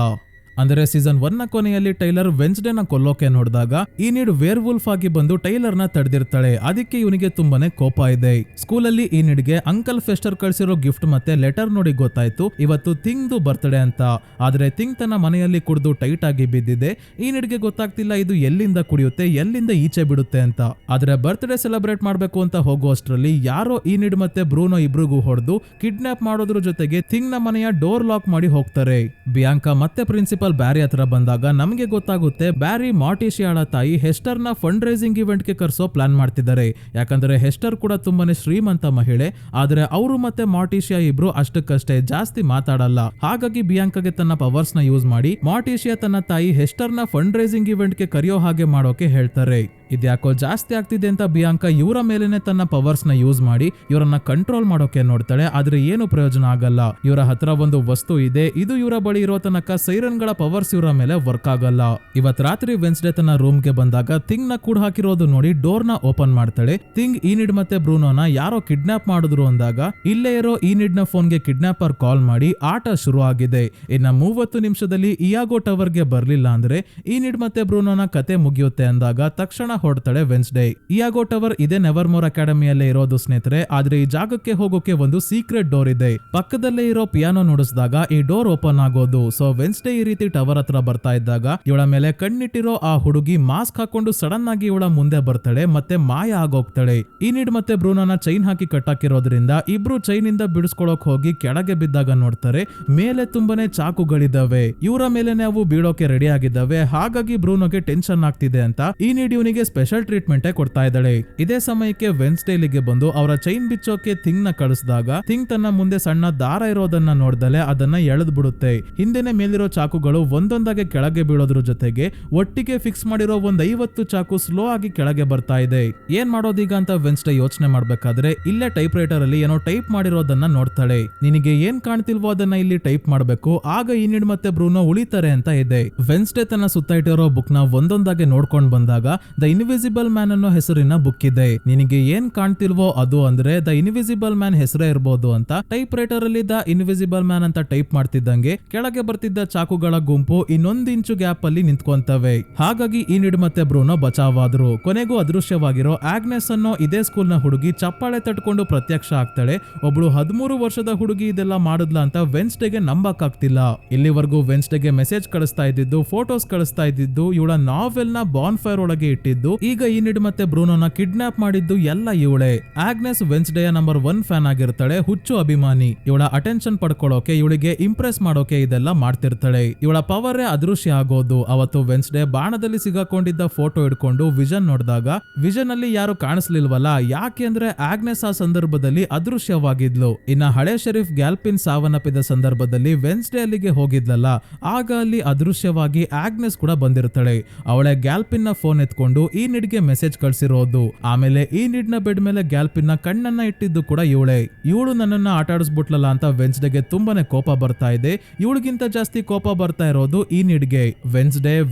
ಅಂದರೆ ಸೀಸನ್ 1 ನ ಕೊನೆಯಲ್ಲಿ ಟೈಲರ್ ವೆನ್ಸ್ಡೇನ ಕೊಲ್ಲೋಕೆ ನೋಡಿದಾಗ ಈನಿಡ್ ವೇರ್ ವುಲ್ಫ್ ಆಗಿ ಬಂದು ಟೈಲರ್ ನ ತಡೆದಿರ್ತಾಳೆ. ಅದಕ್ಕೆ ಇವನಿಗೆ ತುಂಬಾನೇ ಕೋಪ ಇದೆ. ಸ್ಕೂಲಲ್ಲಿ ಈನಿಡ್ಗೆ ಅಂಕಲ್ ಫೆಸ್ಟರ್ ಕಳ್ಸಿರೋ ಗಿಫ್ಟ್ ಮತ್ತೆ ಲೆಟರ್ ನೋಡಿ ಗೊತ್ತಾಯ್ತು ಇವತ್ತು ಥಿಂಗ್ದು ಬರ್ತ್ಡೇ ಅಂತ. ಆದ್ರೆ ಥಿಂಗ್ ತನ್ನ ಮನೆಯಲ್ಲಿ ಕುಡಿದು ಟೈಟ್ ಆಗಿ ಬಿದ್ದಿದೆ. ಈನಿಡ್ಗೆ ಗೊತ್ತಾಗ್ತಿಲ್ಲ ಇದು ಎಲ್ಲಿಂದ ಕುಡಿಯುತ್ತೆ ಎಲ್ಲಿಂದ ಈಚೆ ಬಿಡುತ್ತೆ ಅಂತ. ಆದ್ರೆ ಬರ್ತ್ಡೇ ಸೆಲೆಬ್ರೇಟ್ ಮಾಡ್ಬೇಕು ಅಂತ ಹೋಗುವಷ್ಟರಲ್ಲಿ ಯಾರೋ ಈನಿಡ್ ಮತ್ತೆ ಬ್ರೂನೋ ಇಬ್ರಿಗೂ ಹೊಡೆದು ಕಿಡ್ನಾಪ್ ಮಾಡೋದ್ರ ಜೊತೆಗೆ ಥಿಂಗ್ ನ ಮನೆಯ ಡೋರ್ ಲಾಕ್ ಮಾಡಿ ಹೋಗ್ತಾರೆ. ಬಿಯಾಂಕಾ ಮತ್ತೆ ಪ್ರಿನ್ಸಿಪಲ್ ಬ್ಯಾರಿ ಹತ್ರ ಬಂದಾಗ ನಮಗೆ ಗೊತ್ತಾಗುತ್ತೆ ಬ್ಯಾರಿ ಮಾರ್ಟಿಶಿಯಾಳ ತಾಯಿ ಹೆಸ್ಟರ್ ನ ಫಂಡ್ ರೈಸಿಂಗ್ ಇವೆಂಟ್ ಗೆ ಕರ್ಸೋ ಪ್ಲಾನ್ ಮಾಡ್ತಿದ್ದಾರೆ. ಯಾಕಂದ್ರೆ ಹೆಸ್ಟರ್ ಕೂಡ ತುಂಬಾನೇ ಶ್ರೀಮಂತ ಮಹಿಳೆ. ಆದ್ರೆ ಅವರು ಮತ್ತೆ ಮಾರ್ಟಿಶಿಯಾ ಇಬ್ರು ಅಷ್ಟಕ್ಕಷ್ಟೇ ಜಾಸ್ತಿ ಮಾತಾಡಲ್ಲ. ಹಾಗಾಗಿ ಬಿಯಾಂಕಾಗೆ ತನ್ನ ಪವರ್ಸ್ ನ ಯೂಸ್ ಮಾಡಿ ಮಾರ್ಟಿಶಿಯಾ ತನ್ನ ತಾಯಿ ಹೆಸ್ಟರ್ ನ ಫಂಡ್ ರೈಸಿಂಗ್ ಇವೆಂಟ್ ಗೆ ಕರೆಯೋ ಹಾಗೆ ಮಾಡೋಕೆ ಹೇಳ್ತಾರೆ. ಇದ್ಯಾಕೋ ಜಾಸ್ತಿ ಆಗ್ತಿದೆ ಅಂತ ಬಿಯಾಂಕಾ ಇವರ ಮೇಲೆನೆ ತನ್ನ ಪವರ್ಸ್ ನ ಯೂಸ್ ಮಾಡಿ ಇವರನ್ನ ಕಂಟ್ರೋಲ್ ಮಾಡೋಕೆ ನೋಡ್ತಾಳೆ. ಆದ್ರೆ ಏನು ಪ್ರಯೋಜನ ಆಗಲ್ಲ. ಇವರ ಹತ್ರ ಒಂದು ವಸ್ತು ಇದೆ, ಇದು ಇವರ ಬಳಿ ಇರೋ ತನಕ ಸೈರನ್ ಗಳ ಪವರ್ಸ್ ಇವರ ಮೇಲೆ ವರ್ಕ್ ಆಗಲ್ಲ. ಇವತ್ ರಾತ್ರಿ ವೆನ್ಸ್ಡೇ ತನ್ನ ರೂಮ್ ಗೆ ಬಂದಾಗ ಥಿಂಗ್ ನ ಕೂಡ ಹಾಕಿರೋದು ನೋಡಿ ಡೋರ್ ನ ಓಪನ್ ಮಾಡ್ತಾಳೆ. ಥಿಂಗ್ ಈನಿಡ್ ಮತ್ತೆ ಬ್ರೂನೋನ ಯಾರೋ ಕಿಡ್ನಾಪ್ ಮಾಡಿದ್ರು ಅಂದಾಗ ಇಲ್ಲೇ ಇರೋ ಈನಿಡ್ ನ ಫೋನ್ ಗೆ ಕಿಡ್ನಾಪರ್ ಕಾಲ್ ಮಾಡಿ ಆಟ ಶುರು ಆಗಿದೆ. ಇನ್ನ 30 ನಿಮಿಷದಲ್ಲಿ ಇಯಾಗೋ ಟವರ್ ಗೆ ಬರ್ಲಿಲ್ಲ ಅಂದ್ರೆ ಈನಿಡ್ ಮತ್ತೆ ಬ್ರೂನೋನ ಕತೆ ಮುಗಿಯುತ್ತೆ ಅಂದಾಗ ತಕ್ಷಣ ಹೊರಡ್ತಾಳೆ ವೆನ್ಸ್ಡೇ. ಇಯಾಗೋ ಟವರ್ ಇದೇ ನೆವರ್ಮೋರ್ ಅಕಾಡೆಮಿಯಲ್ಲೇ ಇರೋದು ಸ್ನೇಹಿತರೆ. ಆದ್ರೆ ಈ ಜಾಗಕ್ಕೆ ಹೋಗೋಕೆ ಒಂದು ಸೀಕ್ರೆಟ್ ಡೋರ್ ಇದೆ. ಪಕ್ಕದಲ್ಲೇ ಇರೋ ಪಿಯಾನೋ ನುಡಿಸಿದಾಗ ಈ ಡೋರ್ ಓಪನ್ ಆಗೋದು. ಸೊ ವೆನ್ಸ್ಡೇ ಈ ರೀತಿ ಟವರ್ ಹತ್ರ ಬರ್ತಾ ಇದ್ದಾಗ ಇವಳ ಮೇಲೆ ಕಣ್ಣಿಟ್ಟಿರೋ ಆ ಹುಡುಗಿ ಮಾಸ್ಕ್ ಹಾಕೊಂಡು ಸಡನ್ ಆಗಿ ಇವಳ ಮುಂದೆ ಬರ್ತಾಳೆ ಮತ್ತೆ ಮಾಯ ಆಗೋಗ್ತಾಳೆ. ಈನಿಡ್ ಮತ್ತೆ ಬ್ರೂನೋನ ಚೈನ್ ಹಾಕಿ ಕಟ್ಟಾಕಿರೋದ್ರಿಂದ ಇಬ್ರು ಚೈನ್ ಇಂದ ಬಿಡಿಸ್ಕೊಳಕ್ ಹೋಗಿ ಕೆಳಗೆ ಬಿದ್ದಾಗ ನೋಡ್ತಾರೆ ಮೇಲೆ ತುಂಬಾನೇ ಚಾಕುಗಳಿದ್ದಾವೆ. ಇವರ ಮೇಲೆ ನಾವು ಬೀಳೋಕೆ ರೆಡಿ ಆಗಿದ್ದಾವೆ. ಹಾಗಾಗಿ ಬ್ರೂನೋಗೆ ಟೆನ್ಷನ್ ಆಗ್ತಿದೆ ಅಂತ ಈನಿಡ್ ಇವನಿಗೆ ಸ್ಪೆಷಲ್ ಟ್ರೀಟ್ಮೆಂಟ್ ಕೊಡ್ತಾ ಇದ್ದಾಳೆ. ಇದೇ ಸಮಯಕ್ಕೆ ವೆನ್ಸ್ಡೇಲಿಗೆ ಬಂದು ಅವರ ಚೈನ್ ಬಿಚ್ಚೋಕೆ ಥಿಂಗ್ ನ ಕಳಿಸಿದಾಗ ಥಿಂಗ್ ತನ್ನ ಮುಂದೆ ಸಣ್ಣ ದಾರ ಇರೋದನ್ನ ನೋಡ್ದಲೆ ಅದನ್ನ ಎಳೆದ್ ಬಿಡುತ್ತೆ. ಹಿಂದೆನೆ ಮೇಲಿರೋ ಚಾಕುಗಳು ಒಂದೊಂದಾಗೆ ಕೆಳಗೆ ಬೀಳೋದ್ರ ಜೊತೆಗೆ ಒಟ್ಟಿಗೆ ಫಿಕ್ಸ್ ಮಾಡಿರೋ 50 ಚಾಕು ಸ್ಲೋ ಆಗಿ ಕೆಳಗೆ ಬರ್ತಾ ಇದೆ. ಏನ್ ಮಾಡೋದೀಗ ಅಂತ ವೆನ್ಸ್ಡೇ ಯೋಚನೆ ಮಾಡ್ಬೇಕಾದ್ರೆ ಇಲ್ಲೇ ಟೈಪ್ ರೈಟರ್ ಅಲ್ಲಿ ಏನೋ ಟೈಪ್ ಮಾಡಿರೋದನ್ನ ನೋಡ್ತಾಳೆ. ನಿನಗೆ ಏನ್ ಕಾಣ್ತಿಲ್ವೋ ಅದನ್ನ ಇಲ್ಲಿ ಟೈಪ್ ಮಾಡ್ಬೇಕು, ಆಗ ಈನಿಡ್ ಮತ್ತೆ ಬ್ರೂನೋ ಉಳಿತಾರೆ ಅಂತ ಇದೆ. ವೆನ್ಸ್ಡೇ ತನ್ನ ಸುತ್ತ ಇಟ್ಟಿರೋ ಬುಕ್ ನ ಒಂದೊಂದಾಗೆ ನೋಡ್ಕೊಂಡ್ ಬಂದಾಗ ದ ಇನ್ವಿಸಿಬಲ್ ಮ್ಯಾನ್ ಅನ್ನೋ ಹೆಸರಿನ ಬುಕ್ ಇದೆ. ನಿನಗೆ ಏನ್ ಕಾಣ್ತಿಲ್ವೋ ಅದು ಅಂದ್ರೆ ದ ಇನ್ವಿಸಿಬಲ್ ಮ್ಯಾನ್ ಹೆಸರೇ ಇರ್ಬೋದು ಅಂತ ಟೈಪ್ ರೈಟರ್ ಅಲ್ಲಿ ದ ಇನ್ವಿಸಿಬಲ್ ಮ್ಯಾನ್ ಅಂತ ಟೈಪ್ ಮಾಡ್ತಿದ್ದಂಗೆ ಕೆಳಗೆ ಬರ್ತಿದ್ದ ಚಾಕುಗಳ ಗುಂಪು ಇನ್ನೊಂದು ಇಂಚು ಗ್ಯಾಪ್ ಅಲ್ಲಿ ನಿಂತ್ಕೊಂತವೆ. ಹಾಗಾಗಿ ಈನಿಡ್ ಮತ್ತೆ ಬ್ರೂನೋ ಬಚಾವಾದ್ರು. ಕೊನೆಗೂ ಅದೃಶ್ಯವಾಗಿರೋ ಆಗ್ನೆಸ್ ಅನ್ನೋ ಇದೇ ಸ್ಕೂಲ್ ನ ಹುಡುಗಿ ಚಪ್ಪಾಳೆ ತಟ್ಕೊಂಡು ಪ್ರತ್ಯಕ್ಷ ಆಗ್ತಾಳೆ. ಒಬ್ಳು 13 ವರ್ಷದ ಹುಡುಗಿ ಇದೆಲ್ಲ ಮಾಡಿದ್ಲ ಅಂತ ವೆನ್ಸ್ಡೇಗೆ ನಂಬಕ್ ಆಗ್ತಿಲ್ಲ. ಇಲ್ಲಿವರೆಗೂ ವೆನ್ಸ್ಡೇಗೆ ಮೆಸೇಜ್ ಕಳಿಸ್ತಾ ಇದ್ದಿದ್ದು, ಫೋಟೋಸ್ ಕಳಿಸ್ತಾ ಇದ್ದಿದ್ದು ಇವಳ ನಾವೆಲ್ ನ ಬಾನ್ ಫೈರ್ ಒಳಗೆ ಇಟ್ಟಿದ್ದು ಆಗಿದ್ದು, ಈಗ ಈನಿಡ್ ಮತ್ತೆ ಬ್ರೂನೋನ ಕಿಡ್ನಾಪ್ ಮಾಡಿದ್ದು ಎಲ್ಲ ಇವಳೆ. ಆಗ್ನೆಸ್ ವೆನ್ಸ್ಡೇಯ ನಂಬರ್ 1 ಫ್ಯಾನ್ ಆಗಿರ್ತಾಳೆ, ಹುಚ್ಚು ಅಭಿಮಾನಿ. ಇವಳ ಅಟೆನ್ಷನ್ ಪಡ್ಕೊಳ್ಳೋಕೆ, ಇವಳಿಗೆ ಇಂಪ್ರೆಸ್ ಮಾಡೋಕೆ ಇದೆಲ್ಲ ಮಾಡ್ತಿರ್ತಾಳೆ. ಇವಳ ಪವರೇ ಅದೃಶ್ಯ ಆಗೋದು. ಅವತ್ತು ವೆನ್ಸ್ಡೇ ಬಾಣದಲ್ಲಿ ಸಿಗಾಕೊಂಡಿದ್ದ ಫೋಟೋ ಹಿಡ್ಕೊಂಡು ವಿಷನ್ ನೋಡಿದಾಗ ವಿಷನ್ ಅಲ್ಲಿ ಯಾರು ಕಾಣಿಸ್ಲಿಲ್ವಲ್ಲ, ಯಾಕೆ ಅಂದ್ರೆ ಆಗ್ನೆಸ್ ಆ ಸಂದರ್ಭದಲ್ಲಿ ಅದೃಶ್ಯವಾಗಿದ್ಲು. ಇನ್ನ ಹಳೆ ಶರೀಫ್ ಗ್ಯಾಲ್ಪಿನ್ ಸಾವನ್ನಪ್ಪಿದ ಸಂದರ್ಭದಲ್ಲಿ ವೆನ್ಸ್ಡೇ ಅಲ್ಲಿಗೆ ಹೋಗಿದ್ಲಲ್ಲ, ಆಗ ಅಲ್ಲಿ ಅದೃಶ್ಯವಾಗಿ ಆಗ್ನೆಸ್ ಕೂಡ ಬಂದಿರ್ತಾಳೆ. ಅವಳೆ ಗ್ಯಾಲ್ಪಿನ್ ನ ಫೋನ್ ಎತ್ಕೊಂಡು ಈ ನಿಡ್ಗೆ ಮೆಸೇಜ್ ಕಳ್ಸಿರೋದು. ಆಮೇಲೆ ಈ ನಿಡ್ ನ ಬೆಡ್ ಮೇಲೆ ಗ್ಯಾಲ್ಪಿನ್ ನ ಕಣ್ಣನ್ನ ಇಟ್ಟಿದ್ದು ಕೂಡ ಇವಳೆ. ಇವಳು ನನ್ನನ್ನ ಆಟ ಆಡಿಸ್ಬಿಟ್ಲಲ್ಲ ಅಂತ ವೆನ್ಸ್ಡೇಗೆ ತುಂಬಾನೇ ಕೋಪ ಬರ್ತಾ ಇದೆ. ಇವಳಿಗಿಂತ ಜಾಸ್ತಿ ಕೋಪ ಬರ್ತಾ ಇರೋದು ಈ ನಿಡ್ಗೆ.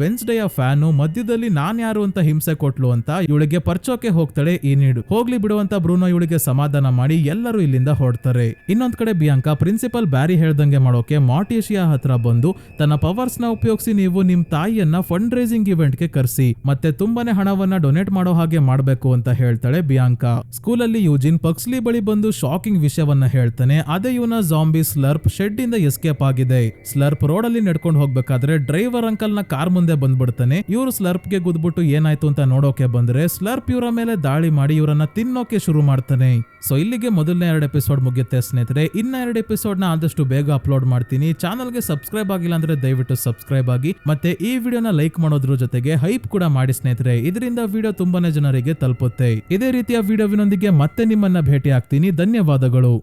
ವೆನ್ಸ್ಡೇಯ ಫ್ಯಾನು ಮಧ್ಯದಲ್ಲಿ ನಾನ್ ಯಾರು ಅಂತ ಹಿಂಸೆ ಕೊಟ್ಲು ಅಂತ ಇವಳಿಗೆ ಪರ್ಚೋಕೆ ಹೋಗ್ತಾಳೆ ಈ ನಿಡ್. ಹೋಗ್ಲಿ ಬಿಡುವಂತ ಬ್ರೂನೋ ಇವಳಿಗೆ ಸಮಾಧಾನ ಮಾಡಿ ಎಲ್ಲರೂ ಇಲ್ಲಿಂದ ಹೊರಡ್ತಾರೆ. ಇನ್ನೊಂದ್ ಕಡೆ ಬಿಯಾಂಕಾ ಪ್ರಿನ್ಸಿಪಲ್ ಬ್ಯಾರಿ ಹೇಳ್ದಂಗೆ ಮಾಡೋಕೆ ಮಾರ್ಟಿಷಿಯಾ ಹತ್ರ ಬಂದು ತನ್ನ ಪವರ್ಸ್ ನ ಉಪಯೋಗಿಸಿ ನೀವು ನಿಮ್ ತಾಯಿಯನ್ನ ಫಂಡ್ ರೈಸಿಂಗ್ ಇವೆಂಟ್ ಗೆ ಕರ್ಸಿ, ಮತ್ತೆ ತುಂಬಾನೇ ಹಣವನ್ನ ಡೊನೇಟ್ ಮಾಡೋ ಹಾಗೆ ಮಾಡ್ಬೇಕು ಅಂತ ಹೇಳ್ತಾಳೆ ಬಿಯಾಂಕಾ. ಸ್ಕೂಲಲ್ಲಿ ಯೂಜಿನ್ ಪಕ್ಸ್ಲಿ ಬಳಿ ಬಂದು ಶಾಕಿಂಗ್ ವಿಷಯವನ್ನ ಹೇಳ್ತಾನೆ. ಅದೇ ಇವನ ಜಾಂಬಿ ಸ್ಲರ್ಪ್ ಶೆಡ್ ಇಂದ ಎಸ್ಕೇಪ್ ಆಗಿದೆ. ಸ್ಲರ್ಪ್ ರೋಡ್ ಅಲ್ಲಿ ನಡ್ಕೊಂಡು ಹೋಗ್ಬೇಕಾದ್ರೆ ಡ್ರೈವರ್ ಅಂಕಲ್ ನ ಕಾರ್ ಮುಂದೆ ಬಂದ್ಬಿಡ್ತಾನೆ. ಇವ್ರು ಸ್ಲರ್ಪ್ ಗೆ ಗುದ್ಬಿಟ್ಟು ಏನಾಯ್ತು ಅಂತ ನೋಡೋಕೆ ಬಂದ್ರೆ ಸ್ಲರ್ಪ್ ಇವರ ಮೇಲೆ ದಾಳಿ ಮಾಡಿ ಇವರನ್ನ ತಿನ್ನೋಕೆ ಶುರು ಮಾಡ್ತಾನೆ. ಸೊ ಇಲ್ಲಿಗೆ ಮೊದಲನೇ 2 ಎಪಿಸೋಡ್ ಮುಗಿಯುತ್ತೆ ಸ್ನೇಹಿತರೆ. ಇನ್ನ 2 ಎಪಿಸೋಡ್ ನ ಆದಷ್ಟು ಬೇಗ ಅಪ್ಲೋಡ್ ಮಾಡ್ತೀನಿ. ಚಾನಲ್ಗೆ ಸಬ್ಸ್ಕ್ರೈಬ್ ಆಗಿಲ್ಲ ಅಂದ್ರೆ ದಯವಿಟ್ಟು ಸಬ್ಸ್ಕ್ರೈಬ್ ಆಗಿ, ಮತ್ತೆ ಈ ವಿಡಿಯೋನ ಲೈಕ್ ಮಾಡೋದ್ರ ಜೊತೆಗೆ ಹೈಪ್ ಕೂಡ ಮಾಡಿ ಸ್ನೇಹಿತರೆ. ಇದರಿಂದ ವಿಡಿಯೋ ತುಂಬಾನೇ ಜನರಿಗೆ ತಲುಪುತ್ತೆ. ಇದೇ ರೀತಿಯ ವಿಡಿಯೋವಿನೊಂದಿಗೆ ಮತ್ತೆ ನಿಮ್ಮನ್ನ ಭೇಟಿ ಆಗ್ತೀನಿ. ಧನ್ಯವಾದಗಳು.